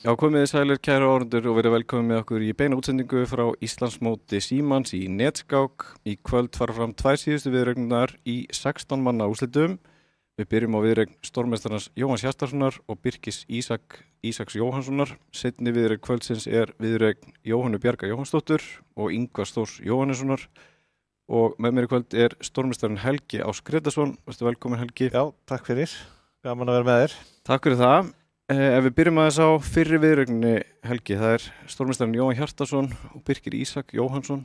Já, komið þið sælir kæru áhorfendur og verið velkomin með okkur í beina útsendingu frá Íslandsmóti Símans í netskák. Í kvöld fara fram tvær síðustu viðureignar í 16 manna úrslitum. Við byrjum á viðureign stórmeistarans Jóhanns Hjartarsonar og Birkis Ísaks Jóhannssonar. Seinni viðureign kvöldsins er viðureign Jóhannu Bjarga Jóhannsdóttur og Ingvars Þórs Jóhannessonar. Og með mér í kvöld er stórmeistarinn Helgi Ás Gretarsson. Vertu velkomin Helgi. Já, takk fyrir. Gaman að vera með þér. Takk fyrir það. Ef við byrjum aðeins á fyrri viðureigninni Helgi, það er stórmeistarinn Jóhann Hjartarson og Birkir Ísak Jóhannsson.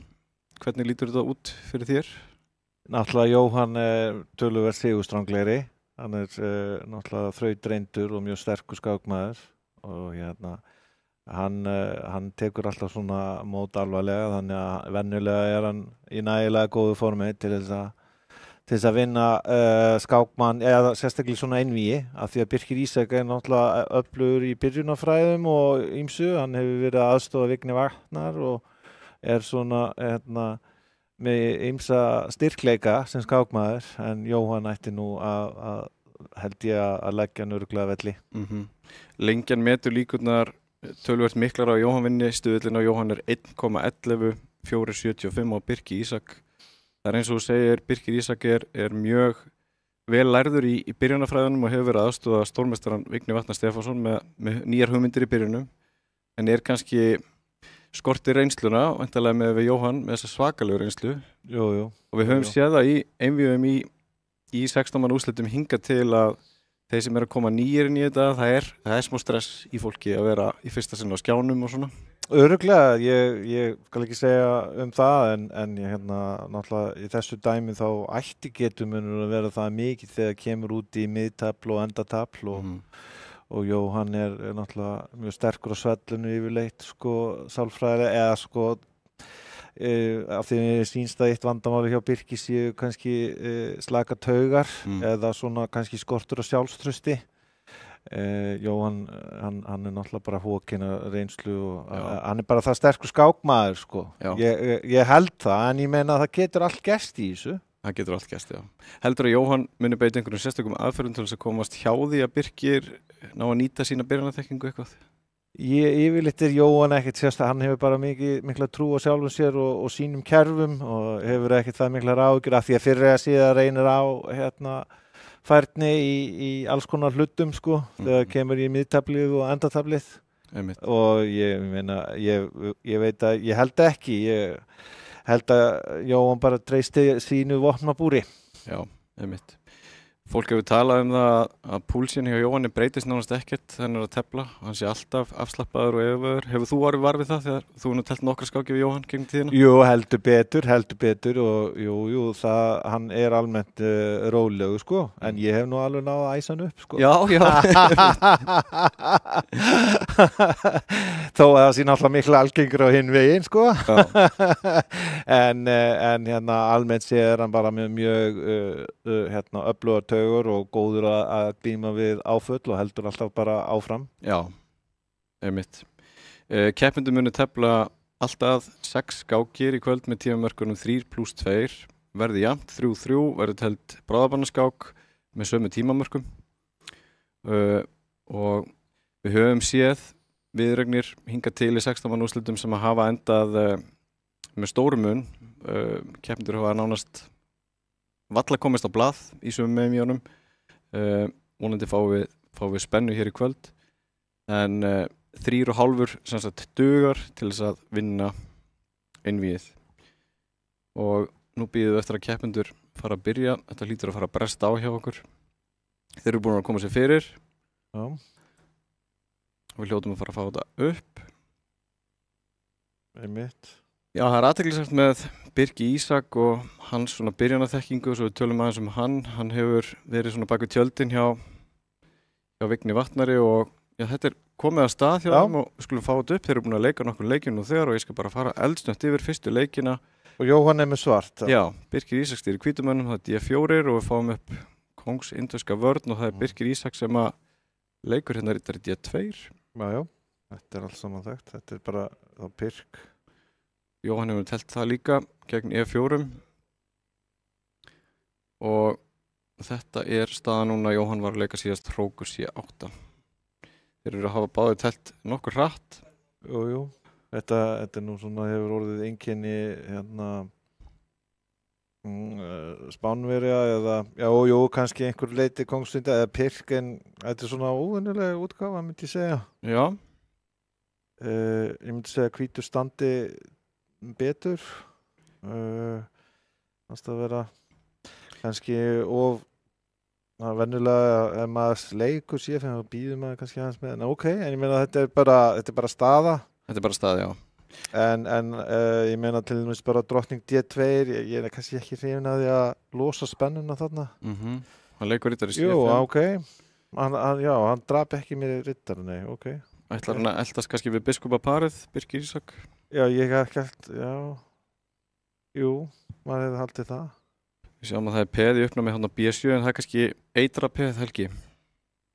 Hvernig lítur þetta út fyrir þér? Náttúrulega Jóhann er töluvert sigurstranglegri. Hann er náttúrulega þrautreyndur og mjög sterkur skákmaður og hann tekur alltaf svona mót alvarlega, þannig að venjulega er hann í nægilega góðu formi til þess að vinna skákmann eða sérstaklega svona einvígi, af því að Birkir Ísak er náttúrulega öflugur í byrjunarfræðum og ýmsu. Hann hefur verið að aðstoða Vigni Vatnar og er svona með ýmsa styrkleika sem skákmaður, en Jóhann ætti nú að held ég að leggja hann örugglega velli. Lengjan metur líkurnar töluvert miklar á Jóhann vinni. Stuðullinn á Jóhann er 1,11, 4,75 á Birki Ísak. Það er eins og þú segir, Birkir Ísak er mjög vel lærður í byrjunarfræðunum og hefur verið að aðstoða stórmeistarann Vigni Vatnar Stefánsson með nýjar hugmyndir í byrjunum, en er kannski skortir reynsluna, væntanlega með Jóhann með þessa svakalegu reynslu. Jú. Og við höfum séð það í einvígum í 16 manna úrslitum hingað til að þeir sem eru að koma nýjir inn í þetta, það er smá stress í fólki að vera í fyrsta sinn á skjánum og svona. Örugglega, ég skal ekki segja það, en náttúrulega í þessu dæmi þá ætti getumunur að vera það mikið þegar kemur út í miðtafl og endatafl og Jóhann er náttúrulega mjög sterkur á svellinu yfirleitt, sálfræðilega, eða af því að sýnst að eitt vandamáli hjá Birki séu kannski slaka taugar eða svona kannski skortur á sjálfstrausti. Jóhann, hann er náttúrulega bara hókinn af reynslu og hann er bara það sterkur skákmaður, ég held það, en ég meina að það getur allt gerst í þessu. Það getur allt gerst, já. Heldur að Jóhann muni beita einhverjum sérstökum aðferðum til þess að komast hjá því að Birkir ná að nýta sína byrjunarþekkingu eitthvað? Yfirleitt er Jóhann ekkert sérstaklega, hann hefur bara mikla trú á sjálfum sér og sínum kerfum og hefur ekkert það mikla áhyggjur, af því að fyrir að síðan reynir á færni í alls konar hlutum, þegar kemur í miðtaflið og endataflið. Og ég meina, ég veit að ég held ekki, ég held að Jóhann bara treysti sínu vopnabúri. Já, einmitt. Fólk hefur talað það að púlsinn hjá Jóhanni breytist nánast ekkert þegar hann er að tefla. Hann sé alltaf afslappaður og yfirvegaður. Hefur þú orðið var við það þegar þú nú telt nokkra skáki við Jóhann gegnum tíðina? Jú, heldur betur og jú, hann er almennt rólegur, en ég hef nú alveg náð að æsa hann upp, Já. Þó að það sé náttúrulega mikla algengur á hinn veginn, en almennt séð hann bara með mjög öflugar taugur og góður að glíma við áföll og heldur alltaf bara áfram. Já, einmitt. Keppendur munu tefla alltaf 6 skákir í kvöld með tímamörkunum 3+2. Verði jafnt 3-3, verður telt bráðabannaskák með sömu tímamörkum. Og við höfum séð viðureignir hingað til í 16 manna úrslitum sem að hafa endað með stórum mun. Keppendur hafa nánast valla komist á blað í sumum einvígjunum. Vonandi fáum við spennu hér í kvöld, en 3,5 sem sagt dugar til þess að vinna einvígið. Og nú bíðum við eftir að keppendur fara að byrja. Þetta hlýtur að fara að bresta á hjá okkur. Þeir eru búin að koma sér fyrir. Já. Við hljótum að fara að fá þetta upp. Einmitt. Já, það er athyglisvert með Birki Ísak og hans svona byrjunarþekkingu, svo við tölum aðeins hann hefur verið svona bak við tjöldin hjá Vigni Vatnari og þetta er komið að stað hjá þeim og við skulum fá þetta upp. Þeir eru búin að leika nokkur leikinn nú þegar og ég skal bara fara eldsnögt yfir fyrstu leikina. Og Jóhann er með svart. Já, Birkir Ísak stýrir hvítumönnum, það er D4 og við fáum upp kongs indverska vörn og það er Birkir Ísak sem að leikur hérna er D2. Já, þetta er alls saman þekkt, þetta er bara þá Birk. Jóhann hefur telt það líka gegn E4 og þetta er staða núna. Jóhann var að leika síðast hrókur C8. Þeir eru að hafa báðið telt nokkur hratt. Jú. Þetta er nú svona hefur orðið einkenni hérna Spánverja eða, jú, kannski einhver leiti Kongsvinda eða Pirk en þetta er svona óvenjulega útgáfa, myndi ég segja. Já. Ég myndi segja hvítur standi betur. Það vera kannski of venjulega ef maður leikur sér fyrir að býður maður kannski aðeins með. En en ég meina þetta er bara staða. Þetta er bara staði, já. En ég meina til dæmis bara drottning D2, ég er kannski ekki hrifinn að því að losa spennuna þarna. Hann leikur riddari Jú, hann drap ekki mér riddari, nei, Ætlar hann að eldast kannski við biskupaparið, Birkir Ísak? Já, ég hef ekki held, jú, maður hefði haldið það. Við sjáum að það er peð í uppnámi hann á B7 en það er kannski eitra peð, Helgi.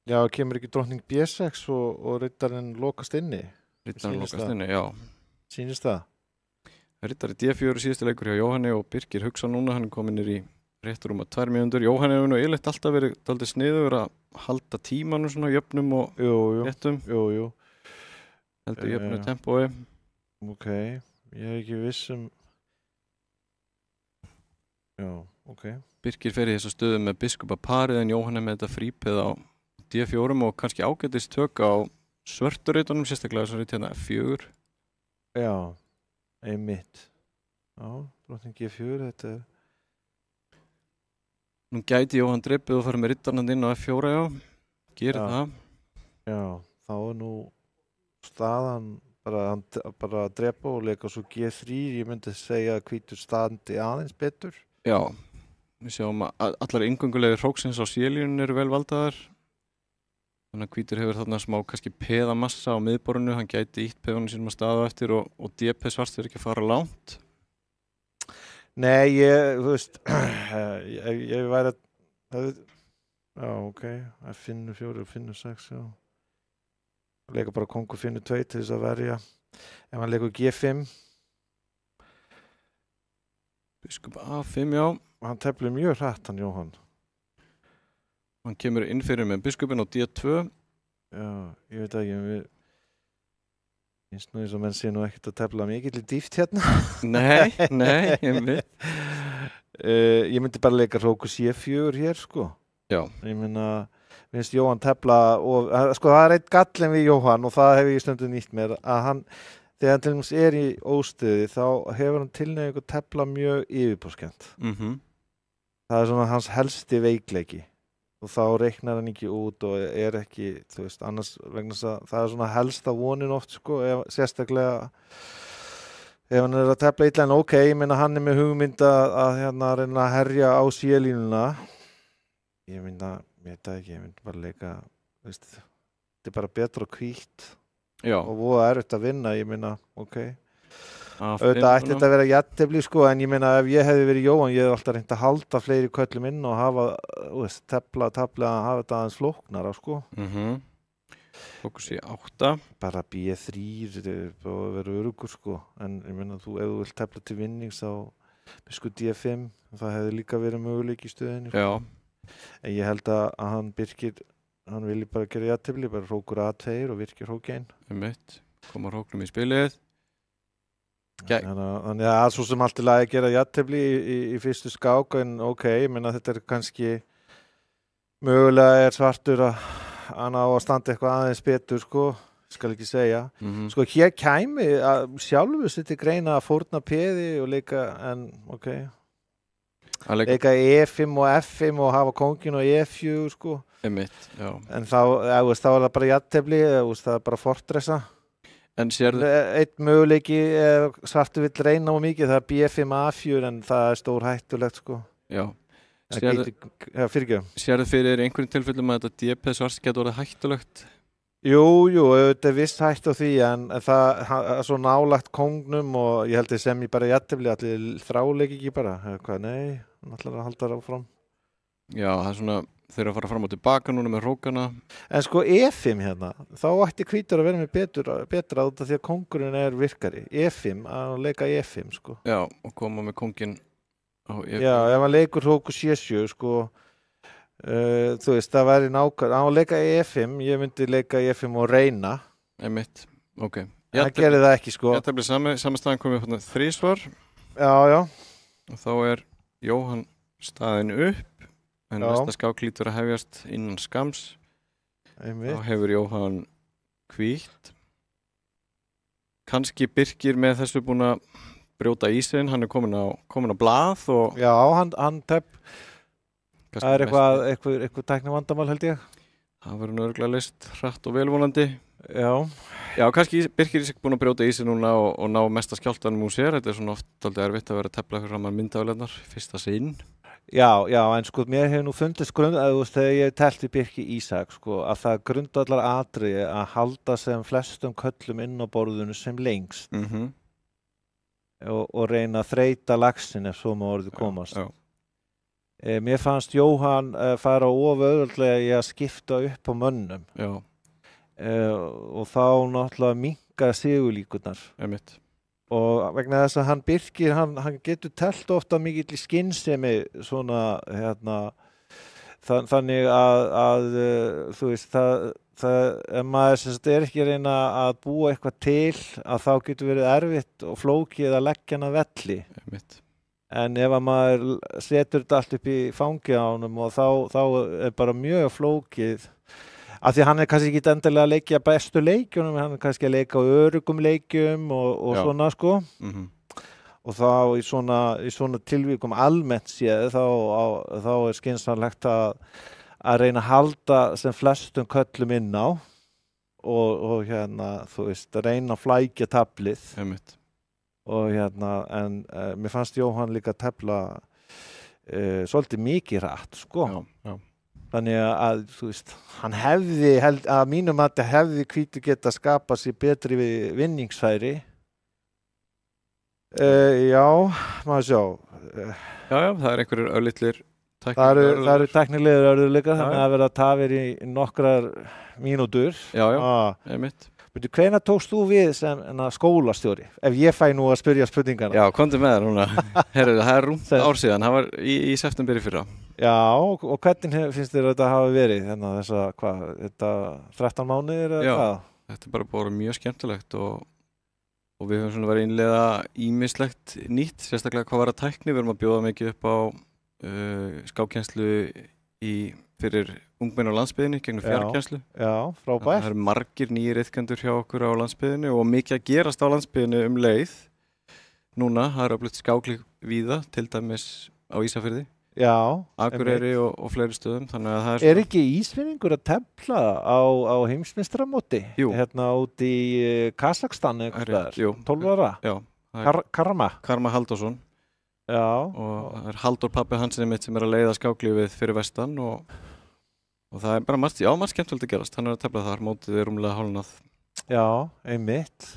Já, kemur ekki drottning B6 og riddarinn lokast inni? Riddarinn lokast inni, já. Sýnist það? Riddari D4 síðustu leikur hjá Jóhanni og Birkir hugsa núna, hann er komin í réttur um að 2 mínútur. Jóhanni hefur nú yfirleitt alltaf verið dálítið sniðugur að halda tímanum svona jöfnum og réttum. Jú. Heldur jöfnu tempói. Ég hef ekki viss Birkir fer í þessa stöðu með biskupaparið en Jóhanni með þetta frípið á D4 og kannski ágætist tök á svörturritunum, sérstaklega þessari hérna F4. Já, einmitt. Já, drottning G4, þetta er... Nú gæti Jóhann dreipið og fara með riddarnand inn á F4, já. Gerir það. Já, þá er nú staðan bara að drepa og leika svo G3, ég myndi segja að hvítur standi aðeins betur. Já, við sjáum að allar inngöngulegir hróksins á C-línunum eru vel valdaðar. Þannig að hvítur hefur þarna smá kannski peðamassa á miðborinu, hann gæti ítt peðunum sínum að staða eftir og DP svart er ekki að fara langt. Nei, þú veist, ég væri að, finnur 4 og finnur 6, já. Leika bara kongur finnur 2 til þess að verja. Ef hann leikur G5. Biskup A5, já. Hann teflir mjög hratt, hann Jóhann. Hann kemur inn fyrir með biskupin á D2. Já, ég veit ekki, finnst nú eins og menn sé nú ekkert að tefla mikill í dýft hérna. Nei, ég veit. Ég myndi bara leika hróku C4 hér, sko. Já. Ég meina, finnst Jóhann tefla og, sko, það er eitt gallin við Jóhann og það hef ég stundum nýtt mér, að hann, þegar hann til dæmis er í óstöði, þá hefur hann tilneyingu að tefla mjög yfirbórskent. Það er svona hans helsti veikleiki. Og þá reiknar hann ekki út og er ekki, þú veist, annars vegna þess að það er svona helsta vonin oft, sko, sérstaklega ef hann er að tefla illa en ég meina hann er með hugmynd að hérna reyna að herja á C-línuna. Ég myndi bara leika, veist, þetta er bara betra og hvítt og voða erfitt að vinna, ég meina, auðvitað ætti þetta að vera jafntefli, sko, en ég meina ef ég hefði verið Jóhann, ég hefði alltaf reynt að halda fleiri köllum inn og hafa, tefla að hafa þetta aðeins flóknara, sko. Fókus í 8. Bara B3 og vera öruggur, sko, en ég meina ef þú vilt tefla til vinnings þá biskup D5, það hefði líka verið möguleik í stöðinni, sko. Já. En ég held að hann Birkir, hann vilji bara gera jafntefli, bara hrókur A2 og virkir hrók 1. Koma hróknum í spilið. Þannig að svo sem allt í lagi að gera jafntefli í fyrstu skák en ég meina þetta er kannski mögulega er svartur að hann á að standa eitthvað aðeins betur, sko, skal ekki segja. Sko hér kæmi að sjálfu sér til greina að fórna peði og leika en leika E5 og F5 og hafa kóngin og E4, sko. En þá er það bara jafntefli, það er bara fortressa. En sérðu... Eitt möguleiki svartu vill reyna á mikið, það er B5 A4 en það er stór hættulegt, sko. Já. Sérðu fyrir einhverjum tilfellum að þetta DP svart getur orðið hættulegt? Jú, þetta er viss hætt á því en það er svo nálagt kongnum og ég held að sem ég bara jafntefli, allir þráleiki ekki bara. Nei, hann ætlar að halda það áfram. Já, það er svona... Þeir eru að fara fram og tilbaka núna með hrókana. En sko E5 hérna, þá ætti hvítur að vera með betra út af því að kóngurinn er virkari. E5, að leika E5, sko. Já, og koma með kónginn á E5. Já, ef hann leikur hróku C7, sko, Þú veist, það væri nákvæmlega, á að leika í EFM, ég myndi leika í EFM og reyna. Einmitt, ok. Það gerir það ekki, sko. Ég tefli samastæðan komið upp þrísvar. Já. Og þá Jóhann staðinn upp, en næsta skák lítur að hefjast innan skams. Einmitt. Þá hefur Jóhann hvítt. Kannski Birkir með þessu búin að brjóta ísinn, hann komin á blað og... Já, hann það eitthvað tækni vandamál held ég. Það verður örugglega leyst hratt og velvonandi. Já, kannski Birkir búin að brjóta ísinn núna og ná mesta skjálftanum úr sér. Þetta svona oft dálítið erfitt að vera að tefla fyrir framan myndavélarnar, fyrsta sinn. Já, en sko mér hefur nú fundist þegar ég telti Birki Ísak sko, að það grundvallar atriði að halda sem flestum köllum inn á borðinu sem lengst og reyna að þreyta laxinn ef svo má orðið komast. Já. Mér fannst Jóhann fara auðveldlega í að skipta upp á mönnum. Já. Og þá náttúrulega minnka sigurlíkurnar. Einmitt. Og vegna þess að hann Birkir, hann getur telt ofta mikill í skynsemi svona þannig að þú veist ef maður ekki að reyna að búa eitthvað til að þá getur verið erfitt og flókið að leggja hann að velli. Einmitt. En ef að maður setur þetta allt upp í fangið á honum og þá bara mjög flókið. Af því hann kannski ekki endilega að leikja bestu leikjunum, hann kannski að leika á öruggum leikjum og svona sko. Og þá í svona tilvíkum almennt séð þá skynsamlegt að reyna að halda sem flestum köllum inn á og þú veist, að reyna að flækja taflið. Einmitt. Og en mér fannst Jóhann líka tefla svolítið mikið hratt sko. Já. Þannig að þú veist, hann að mínum að þetta hefði hvítur geta skapað sér betri vinningsfæri. Já, maður sjá. Já, það einhverjir örlitlir það eru tæknilegir örðuleikar, þannig að vera tafir í nokkrar mínútur. Já, einmitt. Hvenær tókst þú við sem skólastjóri? Ef ég fæ nú að spyrja spurningana. Já, komdu með það núna. Heyrðu, það rúmt ár síðan, það var í september í fyrra. Já, og hvernig finnst þér þetta hafa verið? Þetta 13 mánuðir eða hvað? Já, þetta bara búið mjög skemmtilegt og við höfum svona verið innleiða ýmislegt nýtt, sérstaklega hvað var að tækni. Við erum að bjóða mikið upp á skákkennslu fyrir ungmenn á landsbyggðinni gegnum fjarkennslu. Já, frábært. Það eru margir nýjir iðkendur hjá okkur á landsbyggðinni og mikið að gerast á landsbyggðinni leið. Núna, það er öflugt skáklík víða, til dæmis á Ísafirði. Já. Akureyri og fleiri stöðum, þannig að það er ekki Ísfirðingur að tefla á heimsmeistaramóti? Jú. Út í Kazakstan eitthvað, 12 ára? Já. Karma Halldórsson. Já. Og það er Halldór pabbi hans sem er að leiða skáklífið fyrir vestan og það er bara margt skemmtilegt að gerast. Hann er að tefla þar, mótið rúmlega hálfnað. Já, einmitt.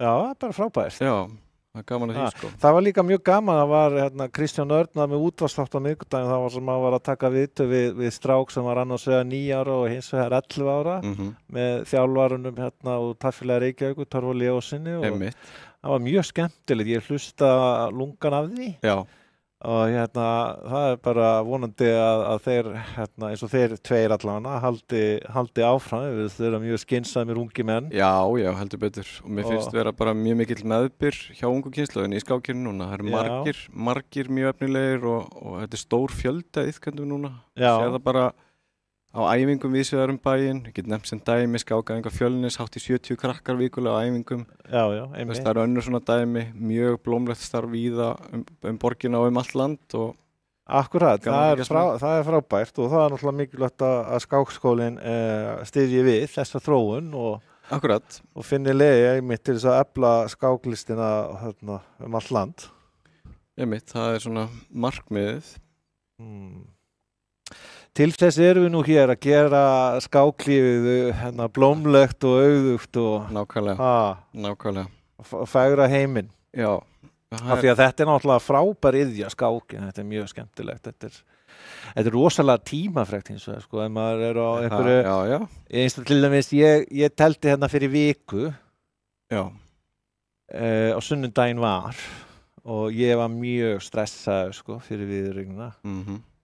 Já, það er bara frábært. Já. Það er gaman að því sko. Það var líka mjög gaman, það var Kristján Örn með útvarpsþátt á miðvikudaginn, það var sem að var að taka viðtöl við strák sem var annars vegar 9 ára og hins vegar 11 ára með þjálfarunum úr Tafélag Reykjavíkur, Torfa Leósinni og það var mjög skemmtilegt, ég hlusta lungan af því. Já. Og það er bara vonandi að þeir, eins og þeir tveir allavega haldi áfram, þeir eru mjög skynsamir ungi menn. Já, heldur betur. Og mér finnst vera bara mjög mikill meðbyr hjá ungu kynslóðinni í skákinu núna. Það eru margir mjög efnilegir og þetta er stór fjölda iðkendum núna. Já. Sér það bara á æfingum vísvegar bæinn, ég get nefnt sem dæmi skákaæfinga Fjölnis, hátt í 70 krakkar vikulega á æfingum. Já, einmitt. Það eru önnur svona dæmi, mjög blómlegt starf víða borgina og allt land. Akkurat, það er frábært og það er náttúrulega mikilvægt að skákskólinn styðji við þessa þróun og finni leiði einmitt til þess að efla skáklistina allt land. Einmitt, það er svona markmiðið. Til þess erum við nú hér að gera skáklífið blómlegt og auðugt og nákvæmlega. Fegra heiminn. Já. Af því að þetta er náttúrulega frábær iðja skákin, þetta er mjög skemmtilegt. Þetta er rosalega tímafrekt hins vegar sko, ef maður er á einhverju eins og til dæmis ég telti fyrir viku. Já. Á sunnudaginn var og ég var mjög stressaður sko fyrir viðuregnina.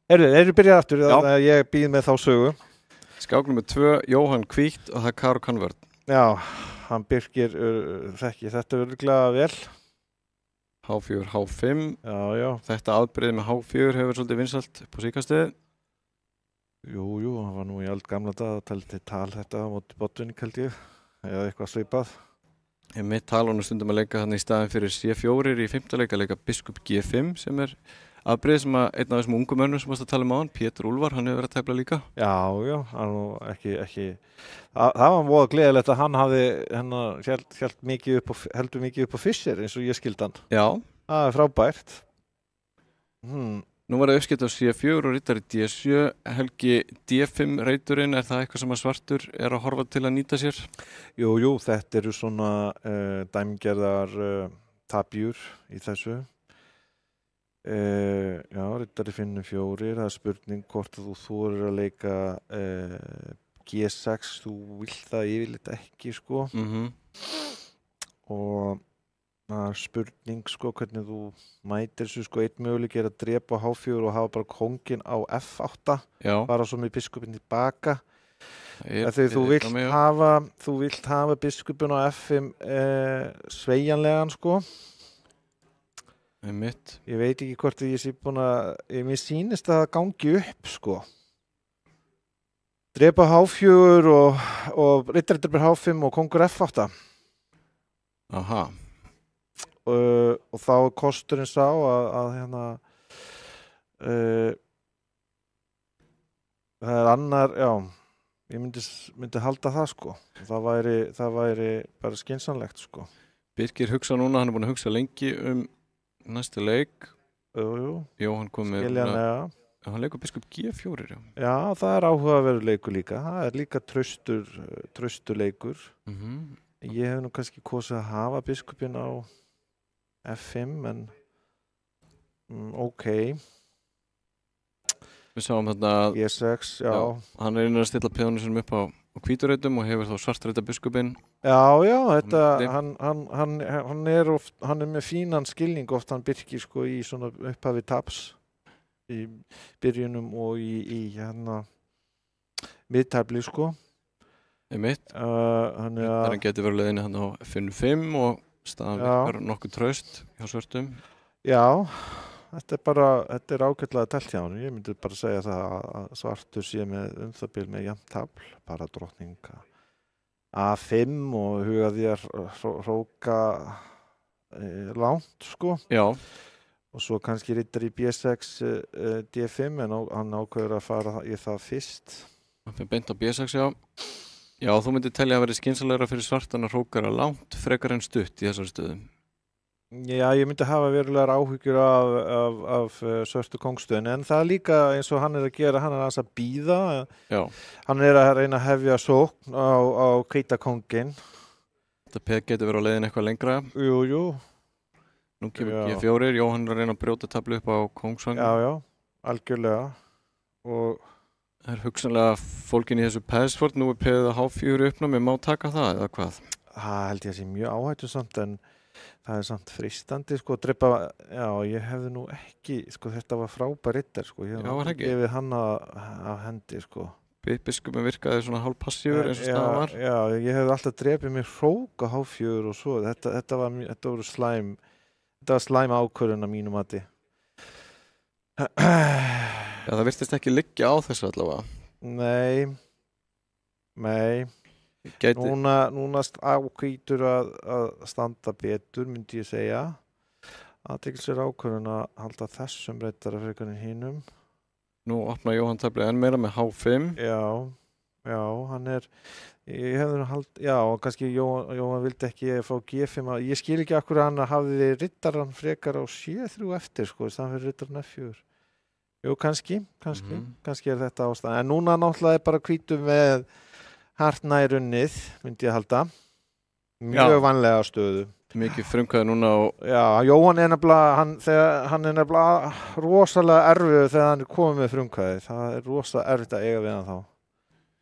Eru byrjað aftur, Já. ég býð með þá sögu. Skák nummer 2, Jóhann Hvítt og það er Karo Convert. Já, hann Birkir þekki þetta örugglega vel. H4, H5. Já. Þetta aðbreyð með H4 hefur svolítið vinsælt upp á síkastið. Jú, hann var nú í gamla dag að tala þetta á móti Botvinnik held ég, eða eitthvað svipað. Mitt talun stundum að leika þannig í staðin fyrir C4 í 5. leik að leika Biskup G5 sem er aðbreyð sem að einn af þessum ungu mönnum sem varst að tala um á hann, Pétur Úlfar, hann hefur verið að tefla líka. Já, hann ekki það var mjög gleðilegt að hann hafði heldur mikið upp á Fischer eins og ég skildi hann. Já. Það er frábært. Nú var það uppskipt á C4 og rittari D7, Helgi D5 reyturinn, er það eitthvað sem að Svartur er að horfa til að nýta sér? Jú, þetta eru svona dæmigerðar tapjur í þessu. Já, rittari finnur 4, það er spurning hvort að þú þorir að leika G6, þú vill það yfirleitt ekki, sko. Og það er spurning, sko, hvernig þú mætir þessu, sko, einn möguleiki er að drepa H4 og hafa bara kónginn á F8, bara svo með biskupinn tilbaka. Þegar þú vilt hafa biskupinn á F5 sveigjanlegan, sko. Ég veit ekki hvort ég sé búin að, mér sýnist að það gangi upp, sko. Drepa H4 og rittari drepar H5 og kóngur F8. Aha. Og þá er kosturinn sá að það er annar, já, ég myndi halda það, sko. Það væri bara skynsamlegt, sko. Birkir hugsa núna, hann er búin að hugsa lengi næsta leik. Jóhann kom með hann leikur Biskup G4, já. Já, það er áhugaverður leikur líka. Það er líka traustur leikur. Ég hef nú kannski kosið að hafa biskupinn á F5, en ok. Við sáum þarna G6, já. Hann er inn að stilla peðunum sinum upp á hvíturreitum og hefur þá svartreita biskupinn. Já, þetta, hann er með fínan skilning oft, hann Birkir, sko, í svona upphafi taps í byrjunum og í miðtafli, sko. Hann getur verið leiðinni hann á F5 og staðan virkar nokkuð traust hjá Svörtum. Já, þetta er ágætlega telt hjá hann. Ég myndi bara segja það að Svartur sé með það bil með jafnt tafl, bara drottning A5 og huga því að hróka langt, sko. Já. Og svo kannski rittari B6 D5, en hann ákveður að fara í það fyrst. Hann fyrir beint á B6, já. Já, þú myndir telja að vera skynsamlegra fyrir Svartan að hrókara langt frekar en stutt í þessari stöðum. Já, ég myndi hafa verulegar áhyggjur af svörtu kóngstöðin, en það er líka eins og hann er að gera, hann er aðeins að bíða. Já. Hann er að reyna að hefja sókn á hvíta kónginn. Þetta peð getur verið á leiðin eitthvað lengra. Jú. Nú kemur G4, Jóhann er að reyna að brjóta tablu upp á kóngsvagn. Já, algjörlega. Og það er hugsanlega fólkin í þessu peðsfórn, nú er peðið að H4 uppnámi, má taka það eða hvað? Það held ég að sé mjög áhættusamt, en það er samt freistandi, sko, drepa, já, ég hefði nú ekki, sko, þetta var frábær ritter, sko, ég hefði ekki gefið hann af hendi, sko. Biskupinn virkaði svona hálfpassífur eins og staðan var. Já, ég hefði alltaf drepið mig hrók á H4 og svo, þetta var slæm ákvörðun að mínu mati. Já, það virtist ekki liggja á þessu allavega. Nei. Núna ákvítur að standa betur, myndi ég segja. Það tekir sér ákvörðun að halda þessum rittara frekar en hinum. Nú opna Jóhann tabli enn meira með H5. Já, hann er, ég hefði nú já, kannski Jóhann vildi ekki fá G5. Ég skil ekki akkur að hann hafði rittaran frekar á C3 eftir, sko, í staðan fyrir rittaran F4. Jú, kannski er þetta ástæðan. En núna náttúrulega er bara hvítu með hart nær unnið, myndi ég halda. Mjög vanlega stöðu. Mikið frumkvæði núna á... Já, Jóhann er nefnilega rosalega erfið þegar hann er komið með frumkvæði. Það er rosalega erfitt að eiga við hann þá.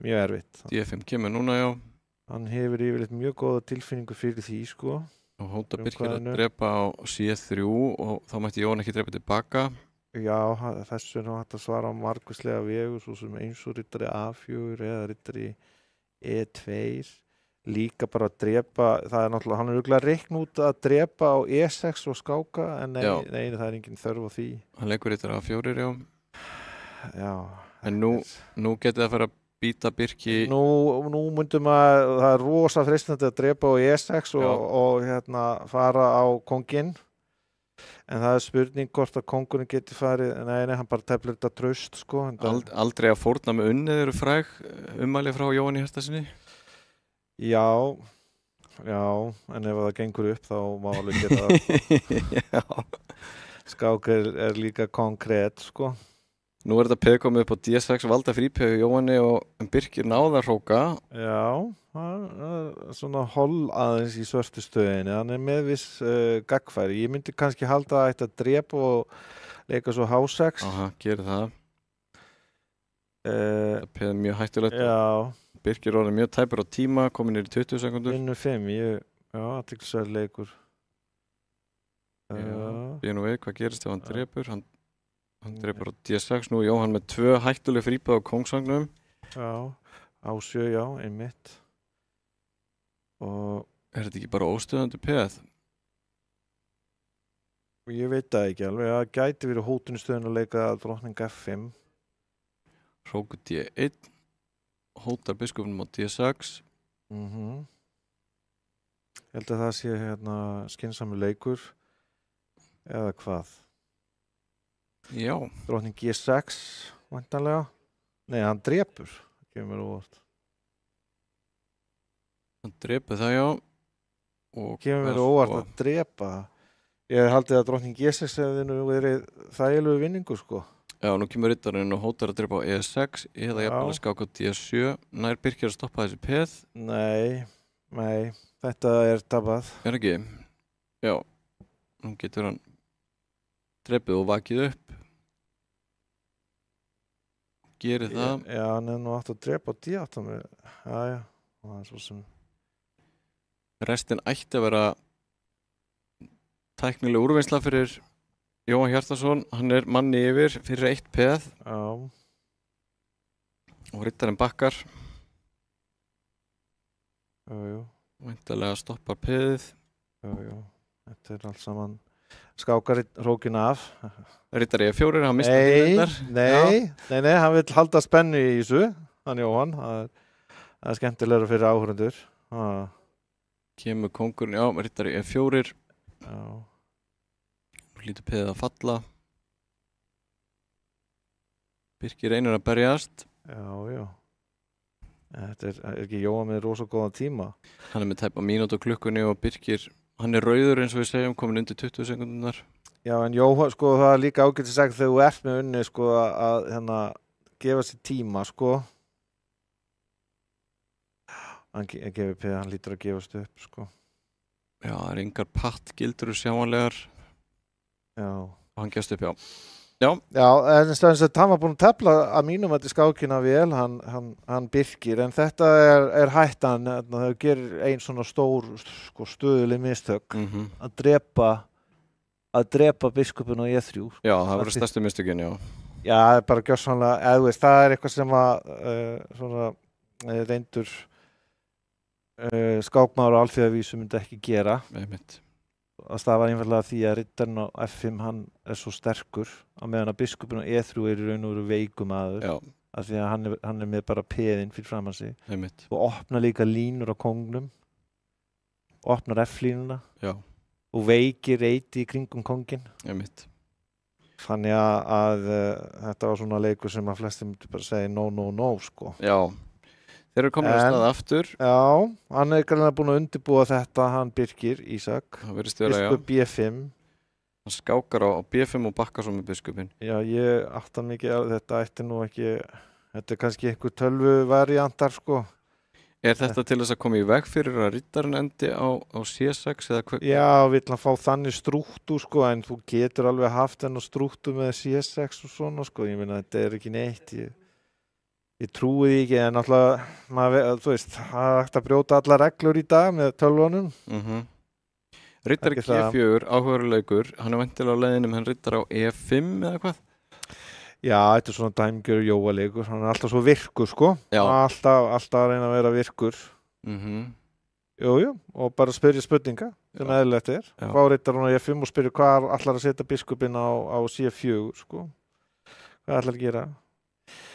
Mjög erfitt. D5 kemur núna, já. Hann hefur yfirleitt mjög góða tilfinningu fyrir því, sko. Og hóta Birkir að drepa á C3 og þá mætti Jóhann ekki drepa tilbaka. Já, þessu er nú hægt að svara á margvíslega vegu, svo sem eins og riddari A4 eða riddari E2, líka bara að drepa, það er náttúrulega, hann er örugglega reikn út að drepa á E6 og skáka, en Já. nei, það er engin þörf á því. Hann leikur riddari A4, já. Já. En nú getið það að fara að býta Birki. Nú myndum að, það er rosa freistandi að drepa á E6 og hérna fara á konginn. En það er spurning hvort að kóngurinn geti farið, nei, hann bara teflir þetta traust, sko. Aldrei að fórna með unnið eru fræg ummæli frá Jóhanni Hjartarsyni? Já, en ef það gengur upp þá má alveg gera það. Já. Skák er líka konkrétt, sko. Nú er þetta peð komið upp á D6 valda frípeð Jóhanni og Birkir náða hróka. Já, það er svona holl aðeins í svörtu stöðinni, hann er með viss gagfæri. Ég myndi kannski halda að þetta drepa og leika svo H6. Aha, gerir það. Það peð er mjög hættulegt. Já. Birkir orðið mjög tæpur á tíma, komin í 20 sekundur. Vinnu 5, athyglisverður leikur. Ég nú við, hvað gerist ef hann drepur? Hann drepur á D6, nú Jóhann með 2 hættuleg frípeð á kóngsvagnum. Já, A7, já, einmitt. Og er þetta ekki bara óstöðandi peð? Ég veit það ekki alveg, það gæti verið hótun í stöðun að leika drottning F5. Hróku D1, hótar biskupnum á D6. Ég held að það sé hérna skynsamur leikur, eða hvað? Já. Drottning G6, væntanlega. Nei, hann drepur, kemur óvart. Hann drepur það, já. Kemur óvart að drepa. Ég haldið að drottning G6 hefði nú verið þægilegu vinningu, sko. Já, nú kemur riddarinn og hótar að drepa á E6 eða jafnvel að skáka á D7. Nær Birkir að stoppa þessi peð? Nei, þetta er tapað. Er ekki? Já, nú getur hann drepið og vakið upp. Gerir það. Já, hann er nú átt að drepa á D8 með. Já, það er svo sem. Restin ætti að vera tæknileg úrvinnsla fyrir Jóhann Hjartarson. Hann er manni yfir fyrir 1 peð. Já. Og riddarinn bakkar. Jú. Væntanlega stoppar peðið. Jú. Þetta er allt saman. Skákar hrókin af. Riddari E4, hann mistar þetta. Nei, hann vil halda spennu í þessu, hann Jóhann. Það er skemmtilegra fyrir áhörundur. Kemur kóngurinn, já, riddari E4. Já. Lítur peðið að falla. Birkir reynir að berjast. Já. Þetta er ekki Jóhann með rosa góðan tíma. Hann er með tæpa mínútu á klukkunni og Birkir, hann er rauður eins og við segjum, komin undir 20 sekundunar. Já, en Jóhann, sko, það er líka ágætt að segja þegar þú ert með unni, sko, að hérna, gefa sér tíma, sko. Hann gefur peð, hann lítur að gefast upp, sko. Já, það er engar pattgildur sjáanlegar. Já. Og hann gefst upp, já. Já, en hann var búinn að tefla að mínum að skákina vel, hann Birkir, en þetta er hættan, það gerir ein svona stór, sko, stöðuleg mistök að drepa biskupinn á E3. Já, það verður stærstu mistökin, já. Já, það er bara gjörsamlega, eða veist, það er eitthvað sem að svona reyndur skákmaður á alþjóðavísu myndi ekki gera. Einmitt. Það var einfallega því að riddarinn á F5 hann er svo sterkur á meðan að biskupinn á E3 er í raun og veru veikum aður. Já. Af því að hann er með bara peðinn fyrir framan sig. Einmitt. Og opnar líka línur á kongnum. Opnar F-línuna. Já. Og veikir reyti í kringum konginn. Einmitt. Þannig að þetta var svona leikur sem að flestir myndi bara segja no, sko. Já. Þeir eru komin að staða aftur. Já, hann er greinlega búinn að undirbúa þetta, hann Birkir, Ísak. Það virðist vera, já. Biskup B5. Hann skákar á B5 og bakkar svo með biskupinn. Já, ég átta mikið á þetta ætti nú ekki, þetta er kannski einhver tölvuvariantar, sko. Er þetta til þess að koma í veg fyrir að riddarinn endi á C6 eða hvað? Já, vill hann fá þannig strúktú, sko, en þú getur alveg haft þennan strúktú með C6 og svona, sko. Ég meina, þetta er ekki neitt, Ég trúi því ekki, en náttúrulega, þú veist, það er hægt að brjóta alla reglur í dag með tölvunum. Riddari G4, áhugaverleikur, hann væntanlega á leiðinum, hann riddar á E5 eða hvað? Já, þetta svona dæmgjör jóaleikur, hann alltaf svo virkur, sko. Alltaf að reyna að vera virkur. Jú, og bara spyrja spurninga, sem eðlilegt Fá riddar hann á E5 og spyrja hvað ætlar að setja biskupinn á C4, sko. Hvað ætlar að gera?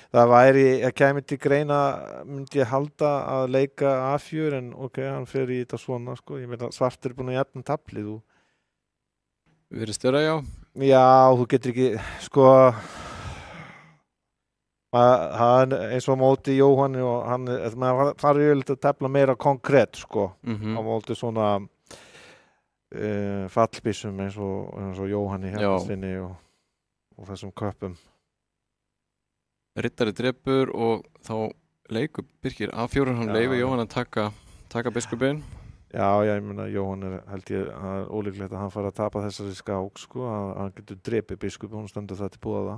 Það kæmi til greina, myndi ég halda að leika A4 en hann fer í þetta svona, sko. Ég meina svartur búin að jafna taflið. Virðist vera, já. Já, þú getur ekki, sko, hann eins og á móti Jóhann og maður þarf yfirleitt að tefla meira konkrétt, sko, á móti svona fallbissum eins og Jóhanni hérna sinni og þessum köpum. Riddari drepur og þá leikur Birkir A4, hann leyfir Jóhann að taka biskupinn. Já, ég meina Jóhann held ég að ólíklegt að hann fara að tapa þessari skák, sko, að hann getur drepið biskupinn og stendur það til boða.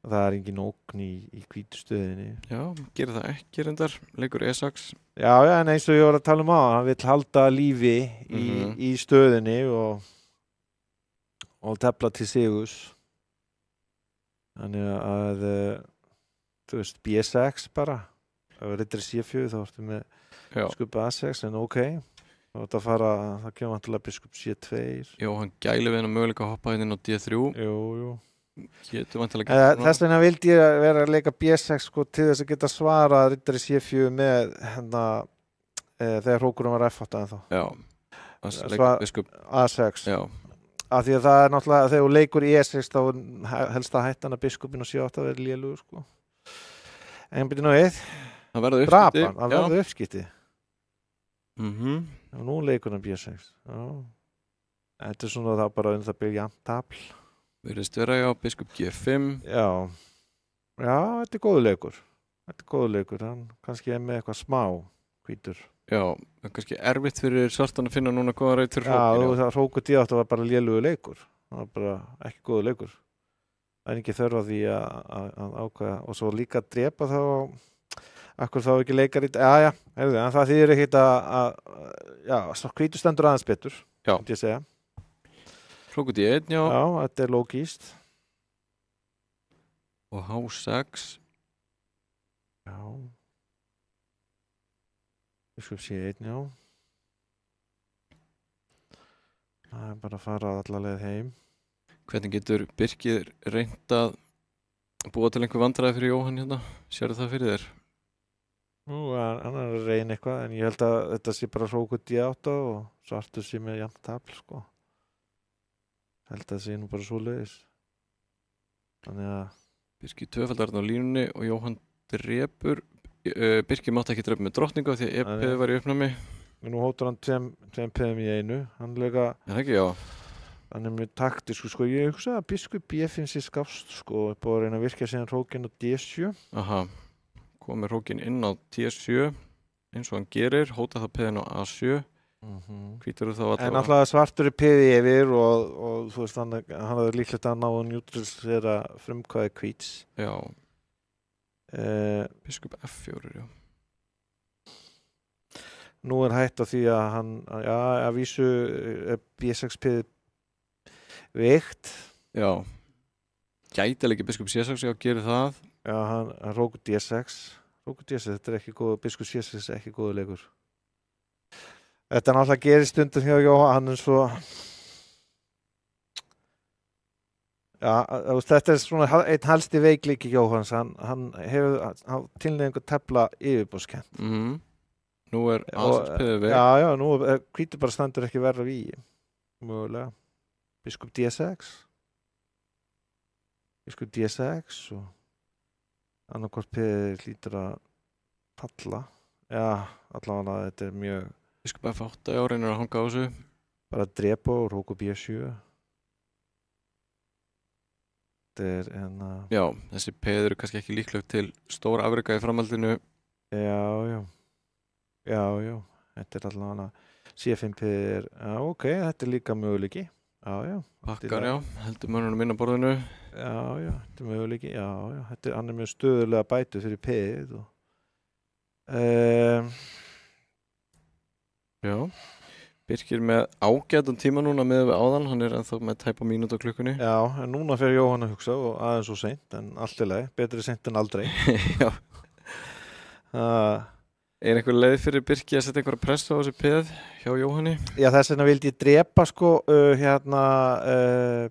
Það engin ógn í hvítu stöðinni. Já, gerir það ekki reyndar, leikur E6. Já, en eins og ég var að tala hann vill halda lífi í stöðinni og tefla til sigurs. Þannig að, þú veist, B6 bara. Ef riddari C4 þá ertu með biskup A6, en þá ertu að fara, það kemur vantilega biskup C2. Jó, hann gæli við hennar möguleika að hoppa inn á D3. Jú. Þess vegna vildi ég vera að leika B6, sko, til þess að geta svarað riddari C4 með þegar hrókurinn var F8 ennþá. Já, biskup A6. Já. Af því að það náttúrulega, þegar þú leikur í E6 þá helst að hætta hann að biskupinn og C8 verið lélugur, sko. En byrju við. Það verður uppskipti. Og nú leikur hann B6. Já. Þetta svona þá bara það byrja jafnt tafl. Virðist vera, biskup G5. Já, þetta góður leikur. Hann kannski með eitthvað smá hvítur. Já, kannski erfitt fyrir svartan að finna núna góða rauð til hrókinu. Já, hróku D8 var bara lélugur leikur. Það var bara ekki góður leikur. Það ekki þörf því að ákveða. Og svo líka að drepa þá, akkur þá ekki leikar í... Já, en það þýðir ekkert svo hvítur stendur aðeins betur, myndi ég segja. Hróku D1, já. Já, þetta lógískt. Og H6. Já. Biskup C1, já. Það bara að fara alla leið heim. Hvernig getur Birkir reynt að búa til einhver vandræði fyrir Jóhann hérna? Sérðu það fyrir þér? Nú, hann að reyna eitthvað, en ég held að þetta sé bara hróku D8 og svartur sé með jafnt tafl, sko. Held að það sé nú bara svo leiðis. Þannig að... Birkir tvöfaldar á línunni og Jóhann drepur. Birkir mátti ekki drepa með drottningu því að EP var í uppnámi. Nú hóttur hann tveim peðum í einu. Hann leika... Hann mjög taktisku, sko. Ég hugsa að biskup B5 sé skást, sko. Búið að reyna að virka síðan hrókinn á D7. Komið hrókinn inn á D7 eins og hann gerir. Hóta það peðin á A7. Hvítur þá en alltaf svartur peði yfir og þú veist, hann hafði líklegt að ná að njútralisera frumkvæði hvíts. Já. Biskup F4, já. Nú hætt á því að hann, að vísu B6 peði veikt. Já. Gæti ekki biskup C6, já, gerir það. Já, hann hrókur D6. Hrókur D6, þetta ekki góð, biskup C6 ekki góður leikur. Þetta náttúrulega gerir stundum hjá Jóhann, hann svo... Já, þetta svona einn helsti veikleiki Jóhanns, hann hefur tilneyingu að tefla yfirbúrskennt. Nú A6 peði veik. Já, nú hvítur bara stendur ekki verra vígi. Mögulega. Biskup D6. Biskup D6 og annarkvort peði hlýtur að falla. Já, allavega þetta mjög... Biskup F8, já, reynir að hanga á þessu. Bara drepa og hróku B7. Já, þessi peður eru kannski ekki líklegt til stóra afreka í framhaldinu. Já. Þetta allavega C5 peður. Já, ok, þetta líka möguleiki. Já. Bakkar, já, heldur mönnunum inn á borðinu. Já, þetta möguleiki. Já, hann mjög stöðulega bætu fyrir peð. Já. Birkir með ágætan tíma núna með við áðan, hann ennþá með tæpa mínútu á klukkunni. Já, en núna fer Jóhann að hugsa og aðeins og seint, en allt í lagi, betri seint en aldrei. Já. Einhver leið fyrir Birki að setja einhverja pressu á þessi peð hjá Jóhanni? Já, þess vegna vildi ég drepa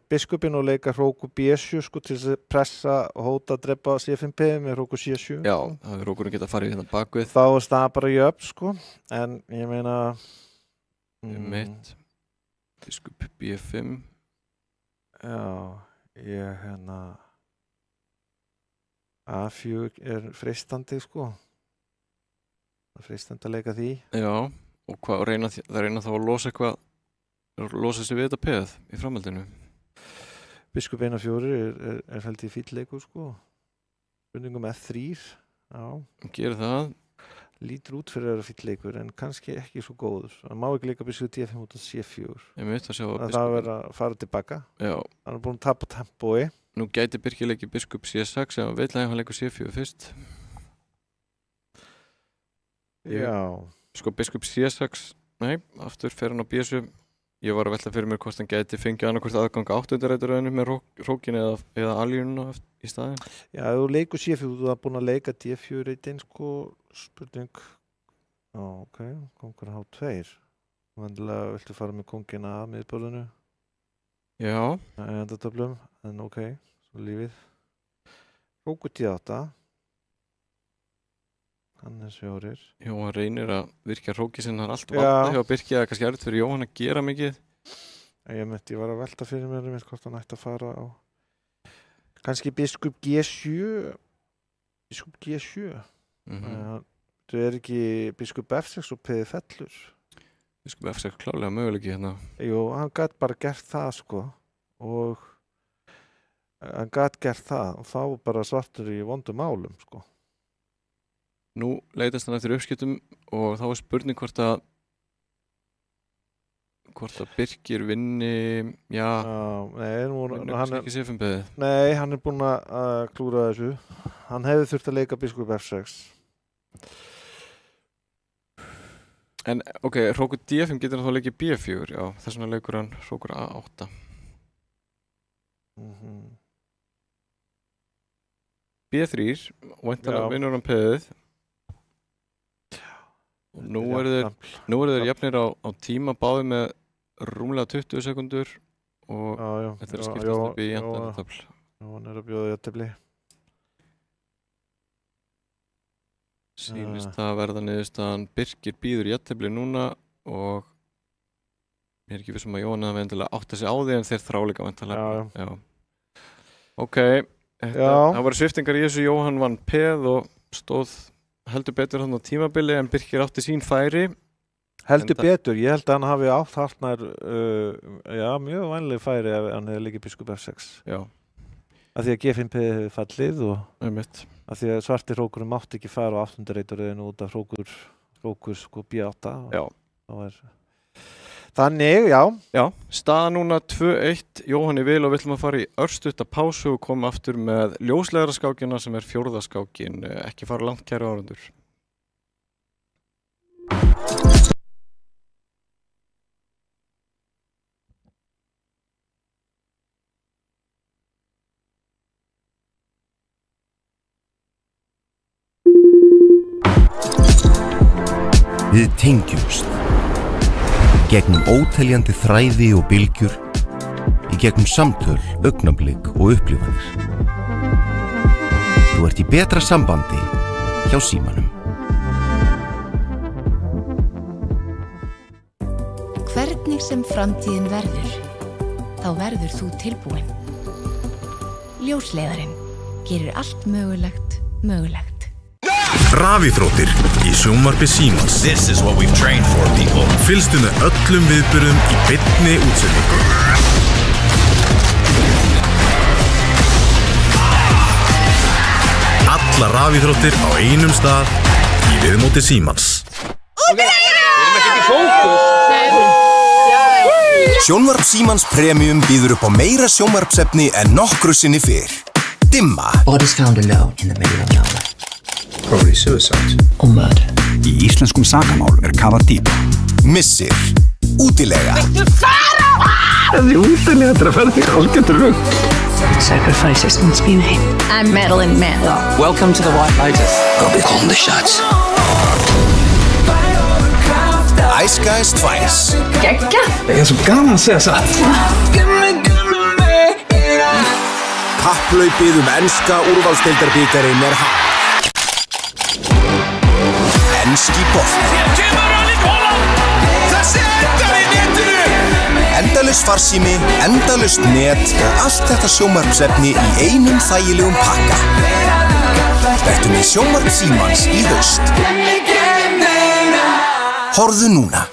biskupinn og leika Hróku B7 til þess að pressa og hóta að drepa C5P með Hróku C7. Já, það er Hrókurinn geta farið hérna bakvið. Þá er það bara jöfn, en ég meina... Mitt. Biskup B5. Já, ég A4 freistandi, freistandi að leika því. Já, og hvað reyna þá að losa eitthvað, losa sig við þetta peð í framhaldinu? Biskup 1-4 er held í fýlleikur, spurningum F3, já. Gerir það. Lítur út fyrir að vera fýlleikur, en kannski ekki svo góður. Það má ekki leika biskup D5 út af C4. Ég veit að sjá að það verður að fara tilbaka. Já. Hann búinn að tapa tempói. Nú gæti Birkir leikið biskup C6, en veitlega hann leikur C4 fyrst. Já. Biskup C6, nei, aftur fer hann á B7. Ég var að velta fyrir mér hvort hann gæti fengið annarkvort aðgang 8. reituröðinu með Hrókin eða Aljununa í staðinn. Já, ef þú leikur C4, þú er búinn að leika D4 reitin, spurning. Ok, kongur H2. Vandilega viltu fara með kongina að miðborðinu. Já. Endatöflum, en ok, svo lífið. Hróku D8. Hannes 4. Jóhann reynir að virkja Hróki sinn, hann allt valda hjá Birki, það er kannski erfitt fyrir Jóhann að gera mikið. Ég var að velta fyrir mér hvort hann ætti að fara á kannski biskup G7. Biskup G7. Það er ekki biskup F6 og peði fellur. Biskup F6 klálega möguleiki hérna. Jú, hann gæti bara gert það og hann gæti gert það og þá bara svartur í vondum málum Nú leitast hann eftir uppskiptum og þá er spurning hvort að Birkir vinni, hann ekki C5-beðið. Nei, hann er búinn að klúra þessu. Hann hefði þurft að leika biskup F6. En ok, Hrókur D5 getur hann þá leikið B4, já, þess vegna leikur hann Hrókur A8. B3, væntanlega vinnur hann peðið. Nú eru þeir jafnir á tíma báði með rúmlega 20 sekundur og þetta er að skiptast upp í jafntöfl. Já, hann er að bjóða jafntefli. Sýnist það að verða niðurstaðan Birkir býður jafntefli núna og ég er ekki vissum að Jóhann hafi endilega átt að sig á því en þeir þráleika vantanlega. Já. Ok, það voru sviftingar í þessu. Jóhann vann peð og stóð heldur betur hann á tímabili en Birkir átti sín færi. Heldur betur, ég held að hann hafi átt hartnær mjög vænleg færi ef hann hefði leikið biskup F6. Já. Af því að G5P hefði fallið og af því að svartir Hrókurinn mátti ekki fara á 8. reituröðinu út af Hrókur B8. Já. Þannig, já. Staða núna 2-1, Jóhanni vil og við ætlum að fara í örstutta pásu og koma aftur með ljóslegra skákina sem er 4. skákin. Ekki fara langt, kæru áhorfendur. Við tengjumst gegnum óteljandi þræði og bylgjur, í gegnum samtöl, augnablik og upplifanir. Þú ert í betra sambandi hjá Símanum. Hvernig sem framtíðin verður, þá verður þú tilbúin. Ljósleiðarinn gerir allt mögulegt mögulegt. Rafíþróttir í sjónvarpi Símans. This is what we've trained for, people. Fylgstu með öllum viðburðum í beinni útsendingu. Alla rafíþróttir á einum stað í viðmóti Símans. Við erum ekkert í fókus. Sjónvarp Símans Premium býður upp á meira sjónvarpsefni en nokkru sinni fyrr. Dimma. Bodies found alone in the middle of nowhere. Probably suicide. Or murder. Í íslenskum sakamál kafað dýpra. Missir. Útilega. Sacrifices must be made. I'm Madeline Manlow. Welcome to the White Lotus. I'll be calling the shots. Æskaðis tvæs. Gekka. Ég svo gaman að segja satt. Kapphlaupið enska úrvalsdeildarbikarinn hafið. Enski bolti. Endalaus farsími, endalaust net og allt þetta sjónvarpsefni í einum þægilegum pakka. Vertu með sjónvarp Símans í haust. Horfðu núna.